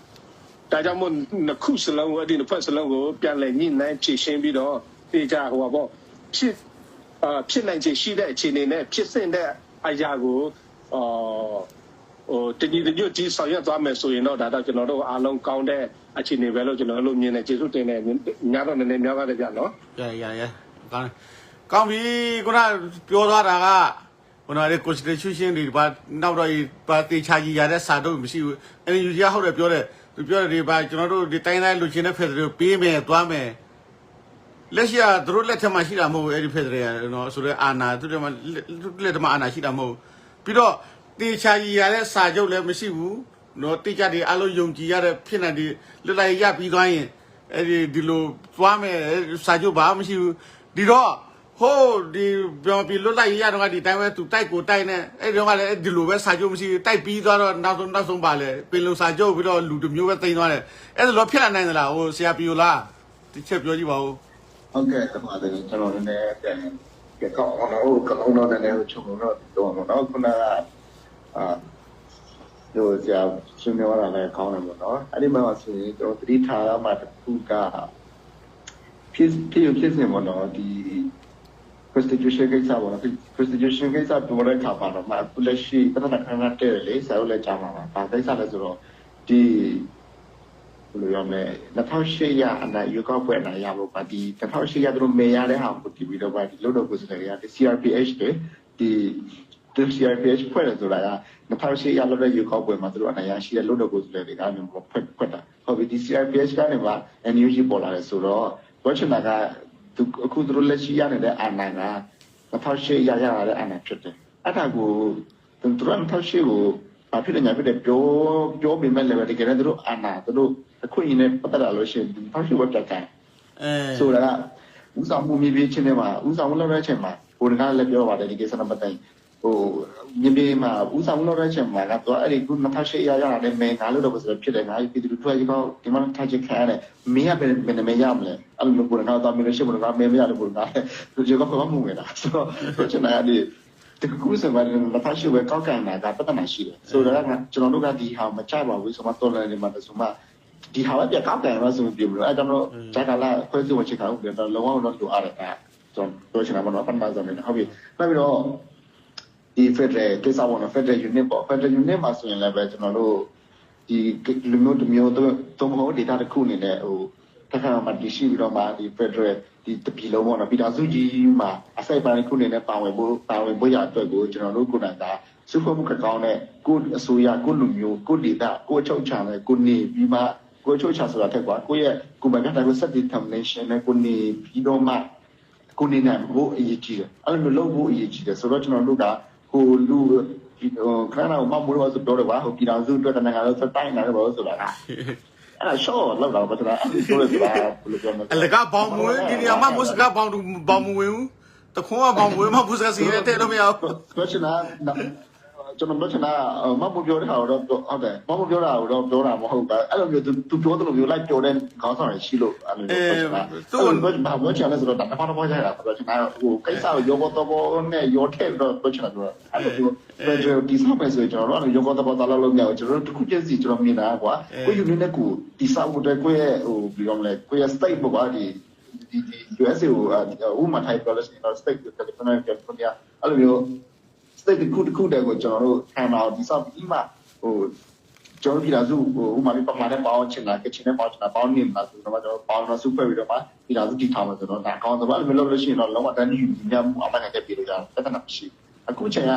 းဒါကြောင့်မို့နှစ်ခုစလုံးအဲ့ဒီနှစ်ဖက်စလုံးကိုပြန်လည်ညှိနှိုင်းဖြည့်ရှင်းပြီးတော့တေချာဟိုပါပေါ့ဖြစ် ဖြစ်နိုင်ချေရှိတဲ့အခြေအနေနဲ့ဖြစ်စဉ်တဲ့အရာကိုတညီတညွတ်ကြီးဆောင်ရွက်သွားမယ်ဆိုရင်တော့ဒါတော့ကျွန်တော်တို့အားလုံးကောင်းတဲ့အခြေအနေပဲလို့ကျွန်တော်တို့မြင်နေကျေးဇူးတင်နေညတော့နည်းနည်းများပါတယ်ဗျာနော်ရကောင်းပြီခုနပြောသွားတာကခုနက constitution တွေဘာနောက်တော့ပါတေချာကြီးရတဲ့စာတော့မရှိဘူးအဲ့ဒီယူကြီးဟုတ်တယ်ပြောတယ်သူပြောတယ်ဒီဘာကျွန်တော်တို့ဒီတိုင်းတိုင်းလူချင်းတဲ့ဖက်ဒရယ်ပေးမယ်သွားမယ်လက်ရှိကသူတို့လက်ထက်မှာရှိတာမဟုတ်ဘူးအဲ့ဒီဖက်ဒရယ်နော်ဆိုတော့အာဏာသူတို့လက်ထက်မှာအာဏာရှိတာမဟုတ်ပြီးတော့တေချာကြီးရတဲ့စာချုပ်လည်းမရှိဘူးနော်တေချာတွေအလုံးယုံကြည်ရတဲ့ဖြစ်နေဒီလွတ်လိုက်ရပြီးသွားရင်အဲ့ဒီလိုသွားမယ်စာချုပ်ဘာမှမရှိဘူးဒီတော့ဟိုးဒီပြောပြီးလွတ်လိုက်ရတော့ဒီတိုင်းပဲသူတိုက်ကိုတိုက်နေအဲ့ဒီတော့ကလည်းဒီလိုပဲစာချုပ်မရှိတိုက်ပြီးသွားတော့နောက်ဆုံးပါလေပင်လုံစာချုပ်ပြီးတော့လူတစ်မျိုးပဲတိန်သွားတယ်အဲ့ဒါတော့ဖြစ်လာနိုင်သလားဟိုဆရာပြူလားဒီချက်ပြောကြည့်ပါဦးဟုတ်ကဲ့တမန်တော်ကျွန်တော်လည်းပြန်ကောင်းတော့ကောင်းတော့လည်းချုံတော့တော့ခုနကတို့ကြာရှင်းပြောတာလည်းကောင်းတယ်ပေါ့နော်အဲ့ဒီမှာဆိုရင်ကျွန်တော်သတိထားရမှာတစ်ခုကဖြစ်နေပေါ့နော်ဒီ constitution ကိစ္စပေါ့နော် constitution ကိစ္စပြောတဲ့အခါမှာတော့အခုလက်ရှိပြဿနာခဏတဲ့လေဆရာတို့လည်းကြားမှာပါဘာကိစ္စလဲဆိုတော့ဒီဘယ်လိုရမလဲ2008ရအနိုင်ရွေးကောက်ပွဲအနိုင်ရဖို့ပါဒီ2008ရသူတို့မေရတဲ့ဟာကိုတည်ပြီးတော့ပါဒီလို့တော့ကိုယ်စတယ်ရဒီ CRPH တွေဒီ CRPH ဖွဲ့တယ်ဆိုတာက2008ရလောက်တဲ့ရွေးကောက်ပွဲမှာသူတို့အနိုင်ရရှိတဲ့လို့တော့ကိုယ်စတယ်တွေကမျိုးဖွဲ့တာဟုတ်ပြီဒီ CRPH ကနေမှ NUG ပေါ်လာတယ်ဆိုတော့ဝက်ချနာကအခုသူတို့လက်ရှိရနေတဲ့အာဏာက2008ရရတဲ့အာဏာဖြစ်တယ်အဲ့ဒါကိုသူတို့2008ကိုဘာဖြစ်လဲညာဖြစ်တယ်ပြောပေမဲ့လည်းတကယ်တော့သူတို့အာဏာသူတို့အခုရင်းနဲ့ပတ်သက်လာလို့ရှိရင်2008ဝက်တက်ကန်ဆိုတာကဥဆောင်မှုမြေပြင်ချင်းတွေမှာဥဆောင်မှုလုပ်တဲ့အချိန်မှာဟိုတကားလည်းပြောပါတယ်ဒီကိစ္စနဲ့ပတ်သက်ဟိုမြေပြင်မှာဥဆောင်မှုလုပ်တဲ့အချိန်မှာကတော့အဲ့ဒီခု2008ရရတဲ့မဲငါလို့တော့ဆိုဖြစ်တယ်ငါပြည်သူတွေကြီးကောဒီမှာထားချင်ခံရတယ်မင်းကဘယ်နဲ့မဲရမလဲအဲ့လိုမျိုးကတော့မင်းရှိမလို့မဲမရတယ်ဘူးလားသူကဘာမှမဝင်တာဆိုတော့ကျွန်တော်အဲ့ဒီတကူစမှာ2008ဝက်ကောက်ကန်တာကပတ်သက်ရှိတယ်ဆိုတော့ကျွန်တော်တို့ကဒီဟာမချပါဘူးဆိုမှတော်တယ်နေမှာဆိုမှဒီဟာပဲပြကောက်ကန်မှာဆိုပြီးလို့အဲ့တော့ဂျာကလာခွဲစုဝချစ်ခါဦးတယ်တော့လုံးဝတော့လိုအားတယ်ကျွန်တော်ချင်တာတော့ပတ်မှဆိုနေဟုတ်ပြီနောက်ပြီးတော့ဒီ Federal ကိစ္စပေါ့နော် Federal Unit ပေါ့ Federal Unit မှာဆိုရင်လည်းပဲကျွန်တော်တို့ဒီလူမျိုးတစ်မျိုးသုံးမဟုတ် data တစ်ခုအနေနဲ့ဟိုတစ်ခါမှတရှိပြီးတော့မှဒီ Federal ဒီတပီလုံးပေါ့နော်ပြည်တော်စုကြီးမှာအစိုက်ပိုင်းတစ်ခုအနေနဲ့ပါဝင်ဖို့ရအတွက်ကိုကျွန်တော်တို့ကိုယ်တိုင်ကစုဖွဲ့မှုကောင်းတဲ့ကိုအစိုးရကိုလူမျိုးကို data ကိုအချုပ်ချနဲ့ကိုနေပြီးမှကိုအချုပ်ချဆိုတာထက်ကွာကိုရဲ့ကိုယ်ပိုင်ကတည်းက set determination နဲ့ကိုနေပြီးတော့မှကိုနေနိုင်ဖို့အရေးကြီးတယ်အဲ့လိုလုပ်ဖို့အရေးကြီးတယ်ဆိုတော့ကျွန်တော်တို့ကဟိုလူခဏတော့မမိုးလို့ဆိုတော့ကွာဟိုပြည်တော်စုအတွက်တနင်္ဂနွေလို့စတိုင်းနေတယ်ဘောဆိုတာကအဲ့ရှော့လောက်တော့ဘာသာအဲ့လိုဆိုတာဘယ်လိုပြောမလဲအလကဘောင်မွေးဒီနေရာမှာမုစကဘောင်မွေးတခွန်းကဘောင်မွေးမဘူးစကစီတဲ့တော့မရဘူးပြောချင်တာကျွန်တော်ပြောချင်တာမမပြောတဲ့ဟာတော့ဟုတ်တယ်မမပြောတာတော့ပြောတာမဟုတ်ပါအဲ့လိုမျိုးသူပြောတယ်လို့မျိုးလိုက်ပြောတဲ့ခေါင်းဆောင်ရရှိလို့အဲ့လိုပြောချင်တာသူဘာပြောချင်လဲဆိုတော့တပါတော့ကြတာပြောချင်တာဟိုကိစ္စကိုရောတော့နဲ့ရောထည့်တော့ပြောချင်တာပြောအဲ့လိုမျိုးFederal ဒီဆောက်ပဲဆိုကျွန်တော်တို့ရောတော့တော့လို့မရဘူးကျွန်တော်တို့တစ်ခုပြည့်စီကျွန်တော်မြင်တာကွာကိုယူနေတဲ့ကိုဒီဆောက်ဖို့တဲ့ကိုရဲ့ဟိုဘယ်လိုမလဲကိုရဲ့ state ပေါ့ကွာဒီ USA ကိုဥမာထိုက်ပြောလို့ရှိရင် state ကလည်းပြန်အဲ့လိုမျိုးstate တစ်ခုတည်းကိုကျွန်တော်တို့ခံအောင်ဒီဆောက်ပြီးမှဟိုကျွန်တော်ပြည်လာစုဟိုဥမာပြီးပမာနဲ့ပေါင်းချင်တာကချင်နဲ့ပေါင်းချင်တာပေါင်းနေမှာဆိုတော့ကျွန်တော်ပေါင်းတော့စုဖွဲ့ပြီးတော့မှပြည်လာစုတည်ထားမှာဆိုတော့ဒါကောင်းတော့အဲ့လိုလုပ်လို့ရှိရင်တော့လုံးဝတန်းကြီးညံအမှန်တကယ်ပြည်လို့ရတယ်တက်တာမရှိအခုချိန်က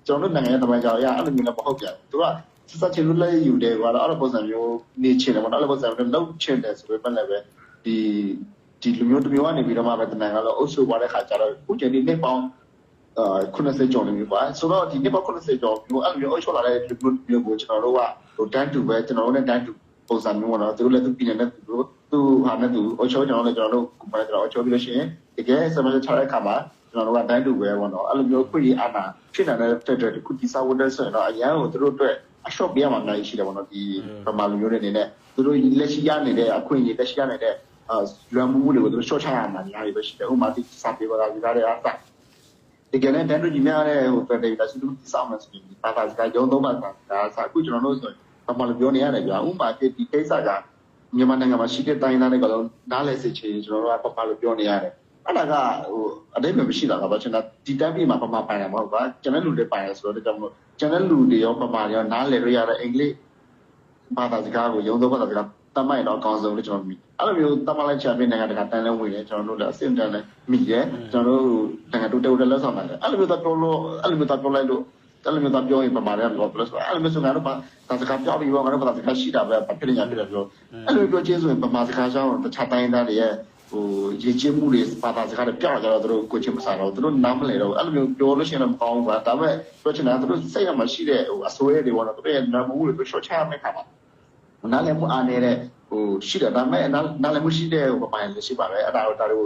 ကျွန်တော်တို့နိုင်ငံရဲ့တမန်ကြောင်ရအဲ့လိုမျိုးလည်းမဟုတ်ပြန်သူကစစချင်လို့လည်းယူတယ်ကွာတော့အဲ့လိုပုံစံမျိုးနေချင်တယ်ပေါ့နော်အဲ့လိုပုံစံမျိုးလုံးချင်တယ်ဆိုပေမဲ့လည်းပဲဒီလူမျိုးတစ်မျိုးကနေပြီးတော့မှပဲတမန်ကတော့အုပ်စုသွားတဲ့ခါကျတော့အခုချိန်ဒီနေ့ပေါင်း90ကျော်နေပြီပါဆိုတော့ဒီနေ့ပေါင်း90ကျော်မျိုးအဲ့လိုမျိုးအုပ်ချုပ်လာတဲ့လူမျိုးကိုကျွန်တော်တို့ကဟိုတန်းတူပဲကျွန်တော်တို့နဲ့တန်းတူပုံစံမျိုးပေါ့နော်သူတို့လည်းသူပြည်နေတဲ့သူဟာနဲ့သူအုပ်ချုပ်ကျွန်တော်လည်းကျွန်တော်တို့ကိုယ်ပိုင်ကျွန်တော်အုပ်ချုပ်ပြီးလို့ရှိရင်တကယ်စမစချတဲ့အခါမှာကျွန်တော်တို့ကတန်းတူပဲပေါ့နော်အဲ့လိုမျိုးခွင့်ရအာဏာဖြစ်နေတဲ့တက်တခုဒီစာဝန်တဲ့ဆိုရင်တော့အရန်ကိုသူတို့အတွက်အရှော့ပေးရမှာနိုင်ရှိတယ်ပေါ့နော်ဒီပမာလူမျိုးတွေအနေနဲ့သူတို့လက်ရှိရနေတဲ့အခွင့်အရေးလက်ရှိရနေတဲ့လွမ်းမှုတွေကိုသူတို့ရှော့ချရမှာညာတွေပဲရှိတယ်ဥပမာဒီစာပေပါတာဒီကားတွေအားတကယ်လည်းတန်းတူညီများတဲ့ဟို Federal စုစုစောင့်နေဆိုပြီးဘာသာစကားရုံးသုံးပါဒါအခုကျွန်တော်တို့ဆိုဘာမှလည်းပြောနေရတယ်ဗျာဥပမာဒီကိစ္စကမြန်မာနိုင်ငံမှာရှိတဲ့တိုင်းသားတွေကတော့နားလည်စေချင်ကျွန်တော်တို့ကဘာလို့ပြောနေရတယ် အဲ့ဒါကဟိုအတိတ်ပဲမရှိတာကဘာကျွန်တော်ဒီတိုင်းပြည်မှာပမာပိုင်တာမဟုတ်ပါကျွန်တော်လူတွေပိုင်ရဆိုတော့ကြောင့်မလို့ကျွန်တော်လူတွေရောပမာရောနားလည်ရရတဲ့အင်္ဂလိပ်ဘာသာစကားကိုရုံးသုံးဘာသာစကားတမိုက်တော့အကောင်းဆုံးလို့ကျွန်တော်မြင်အဲ့လိုမျိုးတမလိုက်ချပြနိုင်ငံတကာတန်လဲဝင်တယ်ကျွန်တော်တို့လည်းအစင်တန်လဲမိရဲကျွန်တော်တို့နိုင်ငံတို့တက်လက်ဆောင်တယ်အဲ့လိုမျိုးတော့ပြောလို့အဲ့လိုမျိုးတော့ပြောလိုက်လို့အဲ့လိုမျိုးတော့ပြောရင်ပမာတယ်တော့ plus အဲ့လိုမျိုးဆိုကတော့ဘာသာစကားပြောပြီးတော့ငါတို့ဘာသာစကားရှိတာပဲဖြစ်နေကြတယ်ပြောအဲ့လိုပြောချင်းဆိုရင်ပမာစကားကြောင်းတခြားတိုင်းသားတွေရဲ့ဟိုရေချင်းမှုတွေဘာသာစကားတွေပြောကြတော့တို့ကိုချင်းမစားတော့တို့နားမလဲတော့အဲ့လိုမျိုးပြောလို့ရှိရင်တော့မကောင်းဘူးကွာဒါပေမဲ့ပြောချင်တာတို့စိတ်ရမှာရှိတဲ့ဟိုအစိုးရတွေဘောတော့တို့ရဲ့နာမူတွေရှော့ချရမယ့်ခါမှာနားလည်မှုအားနေတဲ့ဟိုရှိတယ်ဒါပေမဲ့နားလည်မှုရှိတဲ့ဟိုပမာလည်းရှိပါပဲအဲ့ဒါတို့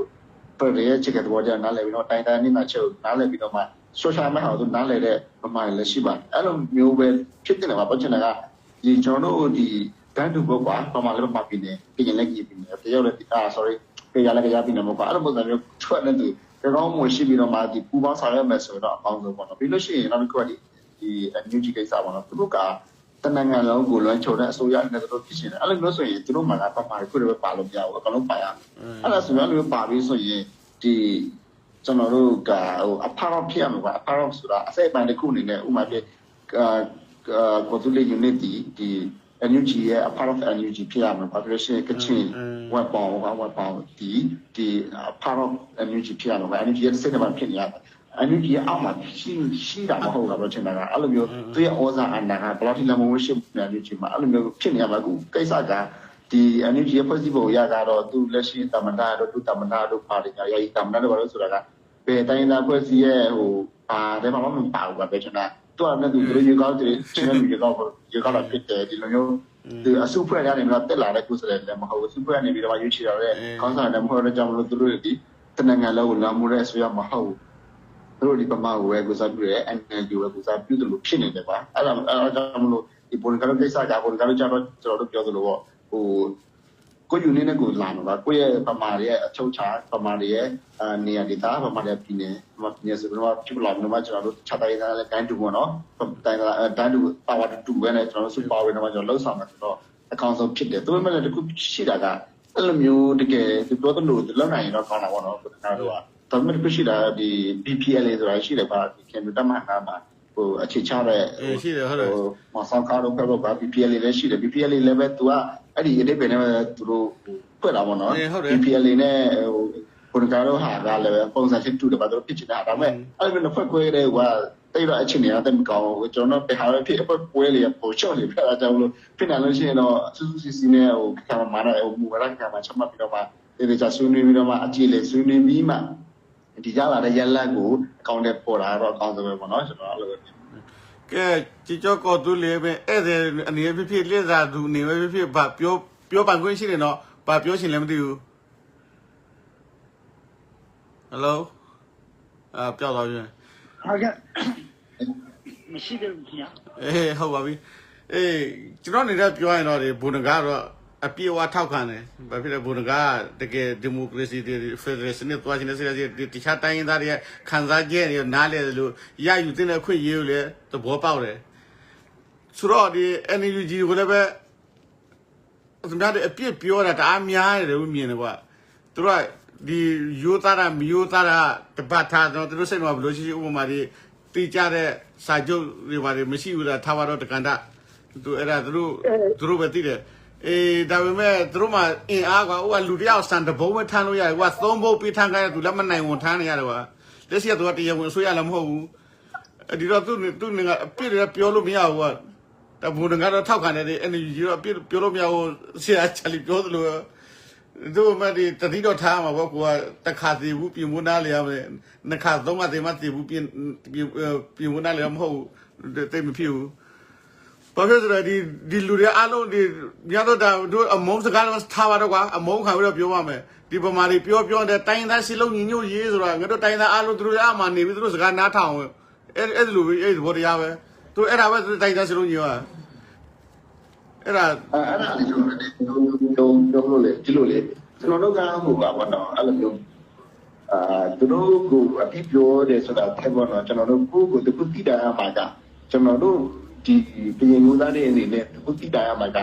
ပြည့်ရဲ့ချက်ကတဘောကြနားလည်ပြီးတော့တိုင်းတိုင်းနဲ့ချက်နားလည်ပြီးတော့မှရှော့ချမယ့်ဟာတို့နားလည်တဲ့ပမာလည်းရှိပါအဲ့လိုမျိုးပဲဖြစ်တယ်မှာပြောချင်တာကဒီကျွန်တော်တို့ဒီတန်းတူဘောကွာပမာလည်းပမာပြီးနေပြင်လည်းကြည့်ပြီးနေတယောက်လည်းsorryကြရလည်းကြပြီးနေမှာပေါ့အဲ့လိုပုံစံမျိုးထွက်နေသူကြောင်းမရှိပြီးတော့မှဒီပူပေါင်းဆောင်ရမယ်ဆိုတော့အကောင်းဆုံးပေါ့နော်ပြီးလို့ရှိရင်နောက်တစ်ခုကဒီအန်ယူဂျီကိစ္စပေါ့နော်သူတို့ကတနင်္ဂနွေလုံးကိုလွှမ်းချိုတဲ့အစိုးရနဲ့တို့ဖြစ်နေတယ်အဲ့လိုမျိုးဆိုရင်သူတို့မှလည်းပမာခုတွေပဲပါလို့မရဘူးအကောင်လုံးပါရအဲ့ဒါဆိုရင်လည်းပါပြီးဆိုရင်ဒီကျွန်တော်တို့ကဟိုအဖာရောဖြစ်ရမှာပါအဖာရောဆိုတာအစိပ်ပိုင်းတစ်ခုအနေနဲ့ဥမာပြကိုသူလေး unit ဒီ NUG ရဲ့အဖာရော NUG ဖြစ်ရမှာပါပြီးရှင်ကချင်းဝက်ပေါင်းဒီအဖာရော NUG ဖြစ်ရမှာပါ NUG ရဲ့စိတ်ထဲမှာဖြစ်နေရတယ်NUG ရဲ့အောက်မှာရှိတာမဟုတ်လားတော့ချင်တာကအဲ့လိုမျိုးသူရဲ့ဩဇာအန္တရာယ်ဘယ်လောက်ထိလမ်းမဝရှိဘူး NUG မှာအဲ့လိုမျိုးဖြစ်နေရမှာအခုကိစ္စကဒီ NUG ရဲ့ဖွဲ့စည်းပုံရကတော့သူလက်ရှိတမန်တော်တို့တမန်တော်တို့ပါတီကယာယီတမန်တော်တို့ဆိုတာကဘယ်တိုင်းသားဖွဲ့စည်းရဲ့ဟိုပါတယ်မှာမပါဘူးပဲချင်တာသူကလည်းသူတို့ရေကောက်တယ်ချင်းလူရေကောက်လာဖြစ်တယ်ဒီလိုမျိုးဒီအစုဖွဲ့ကနေတော့တက်လာတဲ့ကုစလဲလည်းမဟုတ်ဘူးအစုဖွဲ့ကနေပြီးတော့ရွေးချယ်ရတဲ့ခေါင်းဆောင်လည်းမဟုတ်တော့ကြောင့်မလို့သူတို့ဒီတနင်္ဂနွေလုံးလာမှုတဲ့ဆိုရမဟုတ်ဘူးသူတို့ဒီပမာကိုပဲကုစားပြုရဲ NLD ကိုပဲကုစားပြုတယ်လို့ဖြစ်နေတယ်ပါအဲ့ဒါကြောင့်မလို့ဒီပုံကတော့ကိစ္စကပုံကတော့ကျွန်တော်တို့ပြောသလိုပေါ့ဟိုကိုယူနေနဲ့ကိုလာမှာကိုရဲ့ပမာရဲ့အချုပ်ချာပမာရဲ့နေရာဒေသပမာရဲ့ပြည်နယ်ဆိုတော့ဖြစ်လာမှာကျွန်တော်တို့ခြားတိုင်းသားလည်းတိုင်းတူပေါ့နော်တိုင်းတူပါဝါတူပဲနဲ့ကျွန်တော်တို့စူပါဝေးတော့ကျွန်တော်လှုပ်ဆောင်မှာဆိုတော့အကောင့်ဆုံးဖြစ်တယ်သူတို့လည်းတခုရှိတာကအဲ့လိုမျိုးတကယ်သူပြောသလိုလောက်နိုင်ရင်တော့ကောင်းတာပေါ့နော်ကျွန်တော်တို့ကဒါပေမဲ့တခုရှိတာဒီ BPLA ဆိုတာရှိတယ်ပါဒီကင်မတမဟာမှာဟိုအခြေချတဲ့ရှိတယ်ဟုတ်တယ်မဆောင်ကားတော့ပြောပါ BPLA လည်းရှိတယ် BPLA လည်းပဲသူကအဲ့ဒီအတိတ်ပဲနဲ့သူတို့ဖွင့်တာပေါ့နော် BPLA နဲ့ဟိုပုံကတော့ဟာကလည်းပုံစံချင်းတူတယ်ပါသူတို့ဖြစ်နေတာဒါပေမဲ့အဲ့လိုမျိုးဖွင့်ခွဲတဲ့ဟိုကတိတ်တော့အချင်းနေရတဲ့မကောင်းဘူးကျွန်တော်တို့ဟာလည်းဖြစ်အပေါ်ပွဲလေးပို့ချော့နေပြတာကြောင့်လို့ဖြစ်နေလို့ရှိရင်တော့စူးစီနဲ့ဟိုကံမာနာဟိုမူရကံမှာချက်မှတ်ပြီးတော့မှဒီကြဆွေးနွေးပြီးတော့မှအကြည့်လေးဆွေးနွေးပြီးမှဒီကြလာတဲ့ရက်လက်ကိုအကောင့်ထဲပေါ်လာတော့အကောင်းဆုံးပဲပေါ့နော်ကျွန်တော်အဲ့လိုပဲကဲជីကြောကောသူလေးပဲအဲ့ဒါအနေဖြစ်လက်စားသူနေပဲဖြစ်ဘာပြောပန်ခွင့်ရှိတယ်နော်ဘာပြောရှင်လည်းမသိဘူးဟယ်လိုပြောက်သွားပြီဟုတ်ကဲ့မရှိတယ်ဗျာဟုတ်ပါပြီကျွန်တော်နေတဲ့ပြောရင်တော့ဒီဘုံကားတော့အပြေအဝထောက်ခံတယ်ဘာဖြစ်လဲဘုံကားတကယ်ဒီမိုကရေစီတွေဖက်ဒရယ်စနစ်သွားခြင်းနဲ့ဆက်ရတခြားတိုင်းသားတွေခံစားချက်တွေနားလဲလို့ရယူတဲ့ခွင့်ရလို့လေသဘောပေါက်တယ်ဆိုတော့ဒီ NUG ကိုလည်းပဲသူများတွေအပြစ်ပြောတာတအားများတယ်လို့မြင်တယ်ကွာသူတို့ကဒီယူသားတာမယူသားတာတပတ်ထားတော့သူတို့စိတ်မှာဘလို့ရှိဥပမာတွေတိကျတဲ့စာချုပ်တွေပါတယ်မရှိဘူးလားထားပါတော့တကန်တာသူအဲ့ဒါသူတို့ပဲသိတယ်ဒါပေမဲ့သူတို့မှအင်အားကွာဟိုကလူတယောက်စံတဘုံပဲထမ်းလို့ရတယ်ကွာသုံးဘုံပြီးထမ်းခိုင်းတယ်သူလက်မနိုင်ဝန်ထမ်းနေရတယ်ကွာလက်ရှိကသူကတရားဝင်ဆိုရလည်းမဟုတ်ဘူးဒီတော့သူကအပြစ်တွေပြောလို့မရဘူးကွာတဘုံကတော့ထောက်ခံတယ်အဲ့ဒီရောအပြစ်ပြောလို့မရဘူးဆရာချလီပြောသလိုသူမှဒီတတိတော့ထားမှာပေါ့ကွာတခါစီဘူးပြင်မနာလေရမယ်နှစ်ခါသုံးခါတည်းမှစီဘူးပြင်မနာလေမဟုတ်တိတ်မဖြစ်ဘူးဘာဖြစ်လဲဒီလူတွေအားလုံးဒီညတော့တို့အမုန်းစကားတော့ထားပါတော့ကွာအမုန်းခံပြီးတော့ပြောပါမယ်ဒီပမာတွေပြောတဲ့တိုင်းသားစီလုံးညီညွတ်ရေးဆိုတာငါတို့တိုင်းသားအားလုံးတို့အမှနေပြီးတို့စကားနားထောင်အဲ့လိုပဲအဲ့ဒီဘောတရားပဲသူအဲ့ဒါပဲတိုင်းသားစီလုံးညီပါအဲ့ဒါလေးပြောလို့လေဒီလိုလေကျွန်တော်တို့ကဟိုပါဘောနော်အဲ့လိုမျိုးသူတို့ကိုအပြစ်ပြောတယ်ဆိုတာထက်ဘောနော်ကျွန်တော်တို့ကိုတခုတိတာမှာကကျွန်တော်တို့ဒီပြည်ငူသားတွေအနေနဲ့တခုတိတာမှာက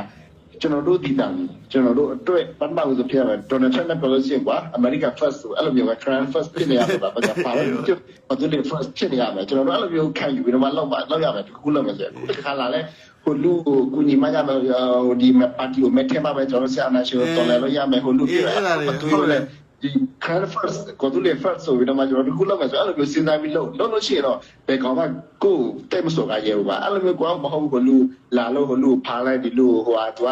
ကျွန်တော်တို့ဒီတန်ကျွန်တော်တို့အတွက်ပထမဦးဆုံးဖြစ်ရမယ်ဒေါ်နယ်ထရန့်နဲ့ပြောလို့ရှိရင်ကွာအမေရိကန် first ဆိုအဲ့လိုမျိုးပဲ Trump first ဖြစ်နေရမှာပါဘာလဲဘာလို့လဲ first ဖြစ်နေရမယ်ကျွန်တော်တို့အဲ့လိုမျိုးခံယူပြီးတော့မှလောက်ရမယ်ဒီခုလောက်မယ်ဆိုရင်ဒီခါလာလဲဟိုလူကိုညီမရမယ်ဟိုဒီပါတီကိုမဲထဲမှာပဲကျွန်တော်ဆရာနာရှိတော်လဲလို့ရမယ်ဟိုလူပြအဲ့ဒါတွေဟုတ်တယ်ဒီ Trump first ကိုသူလေ first ဆိုပြီးတော့မှကျွန်တော်ဒီခုလောက်မယ်ဆိုအဲ့လိုမျိုးစဉ်းစားပြီးလို့ရှိရင်တော့ဘယ်ကောင်မှကိုတဲ့မစော်ကရဲဘူးပါအဲ့လိုမျိုးကောမဟုတ်ဘူးလူလာလို့ဟိုလူဖားလိုက်ဒီလူဟိုဟာသူက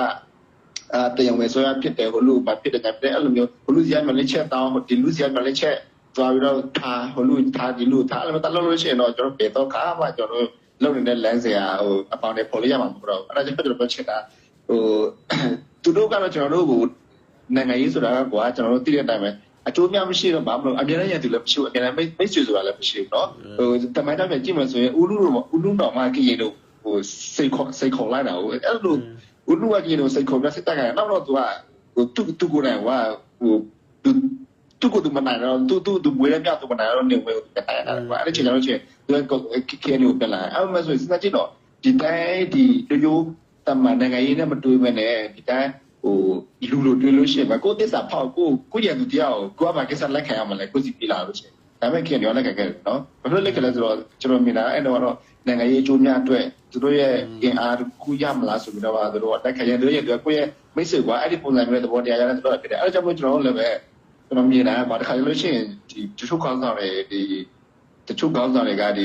တရားဝင်ဆိုရဖြစ်တယ်ဟိုလူဘာဖြစ်တယ်ကြတယ်အဲ့လိုမျိုးဟိုလူစီရမလေးချက်တောင်းဒီလူစီရမလေးချက်သွားပြီးတော့ထားဟိုလူထားဒီလူထားအဲ့လိုတလုံးလို့ရှိရင်တော့ကျွန်တော်ပေတော့ခါမှကျွန်တော်လုံနေတဲ့လမ်းစရာဟိုအပေါင်းနဲ့ပေါ်လို့ရမှာမဟုတ်တော့အဲ့ဒါကြောင့်ကျွန်တော်ချက်တာဟိုသူတို့ကတော့ကျွန်တော်တို့ကိုနိုင်ငံရေးဆိုတာကကွာကျွန်တော်တို့သိတဲ့အတိုင်းပဲအကျိုးများမရှိတော့ဘာမလို့အများနဲ့ရတူလည်းမရှိဘူးအများနဲ့မိတ်ဆွေဆိုတာလည်းမရှိဘူးเนาะဟိုတမိုင်းတော့ပြန်ကြည့်မှဆိုရင်ဦးလူတော်မှာကြည့်ရတော့ဟိုစိတ်ခေါ်လိုက်တာဟိုအဲ့လိုဦးလူကကြည့်လို့စိတ်ခေါ်ပြစိတ်တက်ကြနောက်တော့သူကဟိုသူကိုယ်တိုင်ကဟိုသူကိုယ်သူမနိုင်တော့သူမွေးရပြသူမနိုင်တော့နေဝဲကိုတက်တာကွာအဲ့ဒီချိန်တော့ချင်းသူကခဲနေပြန်လာအဲ့မဲ့ဆိုစဉ်းစားကြည့်တော့ဒီတိုင်းဒီရိုးတမန်နိုင်ငံရေးနဲ့မတွေးမနဲ့ဒီတိုင်းဟိုလူလိုတွေးလို့ရှိရင်ကိုသစ္စာဖောက်ကိုရန်သူတရားကိုကမှကိစ္စလက်ခံရမှာလဲကိုစီပြလာလို့ရှိရင်ဒါပေမဲ့ခင်ရောလက်ခံခဲ့တယ်နော်ဘာလို့လက်ခံလဲဆိုတော့ကျွန်တော်မြင်တာအဲ့တော့နိုင်ငံရေးအကျိုးများအတွက်သူတို့ရဲ့အင်အားကူရမလားဆိုပြီးတော့သူတို့အတိုက်ခံရတဲ့ရဲ့ကိုယ့်ရဲ့မိတ်ဆွေကအဲ့ဒီပုံစံမျိုးသဘောတရားရတဲ့တို့ဖြစ်တယ်အဲ့ဒါကြောင့်မို့ကျွန်တော်တို့လည်းပဲကျွန်တော်မြင်တာဗာတခါလို့ရှိရင်ဒီတချို့ကောင်းဆောင်တွေဒီတချို့ကောင်းဆောင်တွေကဒီ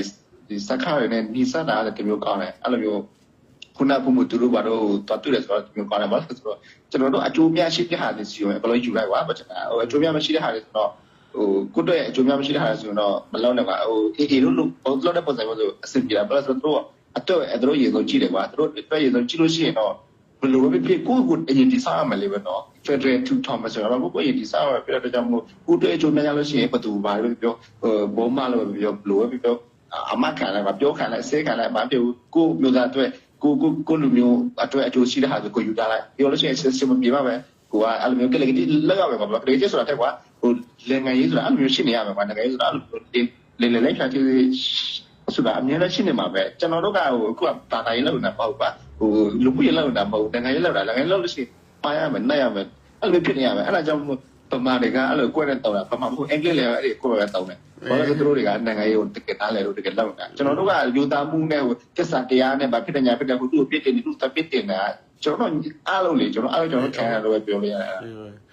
စက္ခရနဲ့ညီစတာတဲ့မျိုးကောင်းတယ်အဲ့လိုမျိုးခုနကမှုသူတို့ဘာလို့တွတ်တွေ့လဲဆိုတော့မျိုးကောင်းတယ်ဘာလို့ဆိုတော့ကျွန်တော်တို့အကျိုးများရှိတဲ့ဟာတွေစီရင်ဘယ်လိုယူလိုက်ကွာဘာချင်တာဟိုအကျိုးများမရှိတဲ့ဟာတွေဆိုတော့ဟိုကိုယ့်ရဲ့အကျိုးများမရှိတဲ့ဟာတွေဆိုတော့မလောက်နဲ့ကွာဟိုအေးလို့လောက်တဲ့ပုံစံမျိုးဆိုအဆင်ပြေတာဘာလို့ဆိုတော့တို့ရေဆုံးကြည့်တယ်ကွာတို့ရေဆုံးကြည့်လို့ရှိရင်တော့ဘယ်လိုပဲဖြစ်ကိုအရင်ဒီစားရမယ်လေပဲနော် Federal to Thomas ဆိုတော့ကိုအရင်ဒီစားရပြတဲ့ကြောင့်မို့ကိုတွေ့အကျိုးများရလို့ရှိရင်ဘယ်သူဘာပဲပြောဘောမလို့ပြောဘလို့ပဲပြောအမခံလိုက်ပါပြောခံလိုက်ဆဲခံလိုက်ဘာဖြစ်ကိုမျိုးသားအတွက်ကိုလူမျိုးအတွက်အကျိုးရှိတဲ့ဟာကိုယူထားလိုက်ပြောလို့ရှိရင်စစ်မပြေပါပဲကိုကအဲ့လိုမျိုးကလေးကတိလက်ရမယ်ကွာကလေးကျဆိုတာတက်ကွာဟိုလင်ငယ်ရေးဆိုတာအဲ့လိုမျိုးရှိနေရမယ်ကွာငယ်ရေးဆိုတာအဲ့လိုလေဖြာချီဆိုတာအများနဲ့ရှိနေမှာပဲကျွန်တော်တို့ကဟိုအခုကဘာသာရေးလောက်နေတာမဟုတ်ပါဟိုလူမှုရေးလောက်နေတာမဟုတ်ငယ်ရေးလောက်တာငယ်ရေးလောက်လို့ရှိရင်ပါရမယ်နှက်ရမယ်အဲ့လိုဖြစ်နေရမယ်အဲ့ဒါကြောင့်ပမာတွေကအဲ့လိုကွက်နဲ့တောင်းတာပမာမဟုတ်အင်္ဂလိပ်လည်းအဲ့ဒီကွက်ပဲတောင်းတယ်ဘာလို့လဲသူတို့တွေကနိုင်ငံရေးကိုတကယ်နားလဲလို့တကယ်လောက်တာကျွန်တော်တို့ကယူသားမှုနဲ့ဟိုသစ္စာတရားနဲ့ဗာဖြစ်တဲ့ညာဖြစ်တဲ့ဟိုသူ့ကိုပြစ်တင်သူ့တပစ်တင်တာကျွန်တော်အားလုံးလေကျွန်တော်ခံရတော့ပြောလို့ရတယ်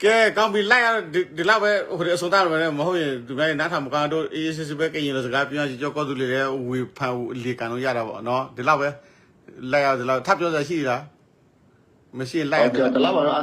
ကဲကောင်းပြီလိုက်ရဒီလောက်ပဲဟိုအစိုးရလည်းမဟုတ်ရင်ဒီပိုင်းနားထောင်မကောင်းတော့ ACC ပဲကရင်လို့စကားပြောကြကောသူလေးလည်းဝေဖန်လေကန်လို့ရတာပေါ့နော်ဒီလောက်ပဲလိုက်ရဒီလောက်ထပ်ပြောစရာရှိလားမရှိလိုက်ရဒီလောက်ပါတော့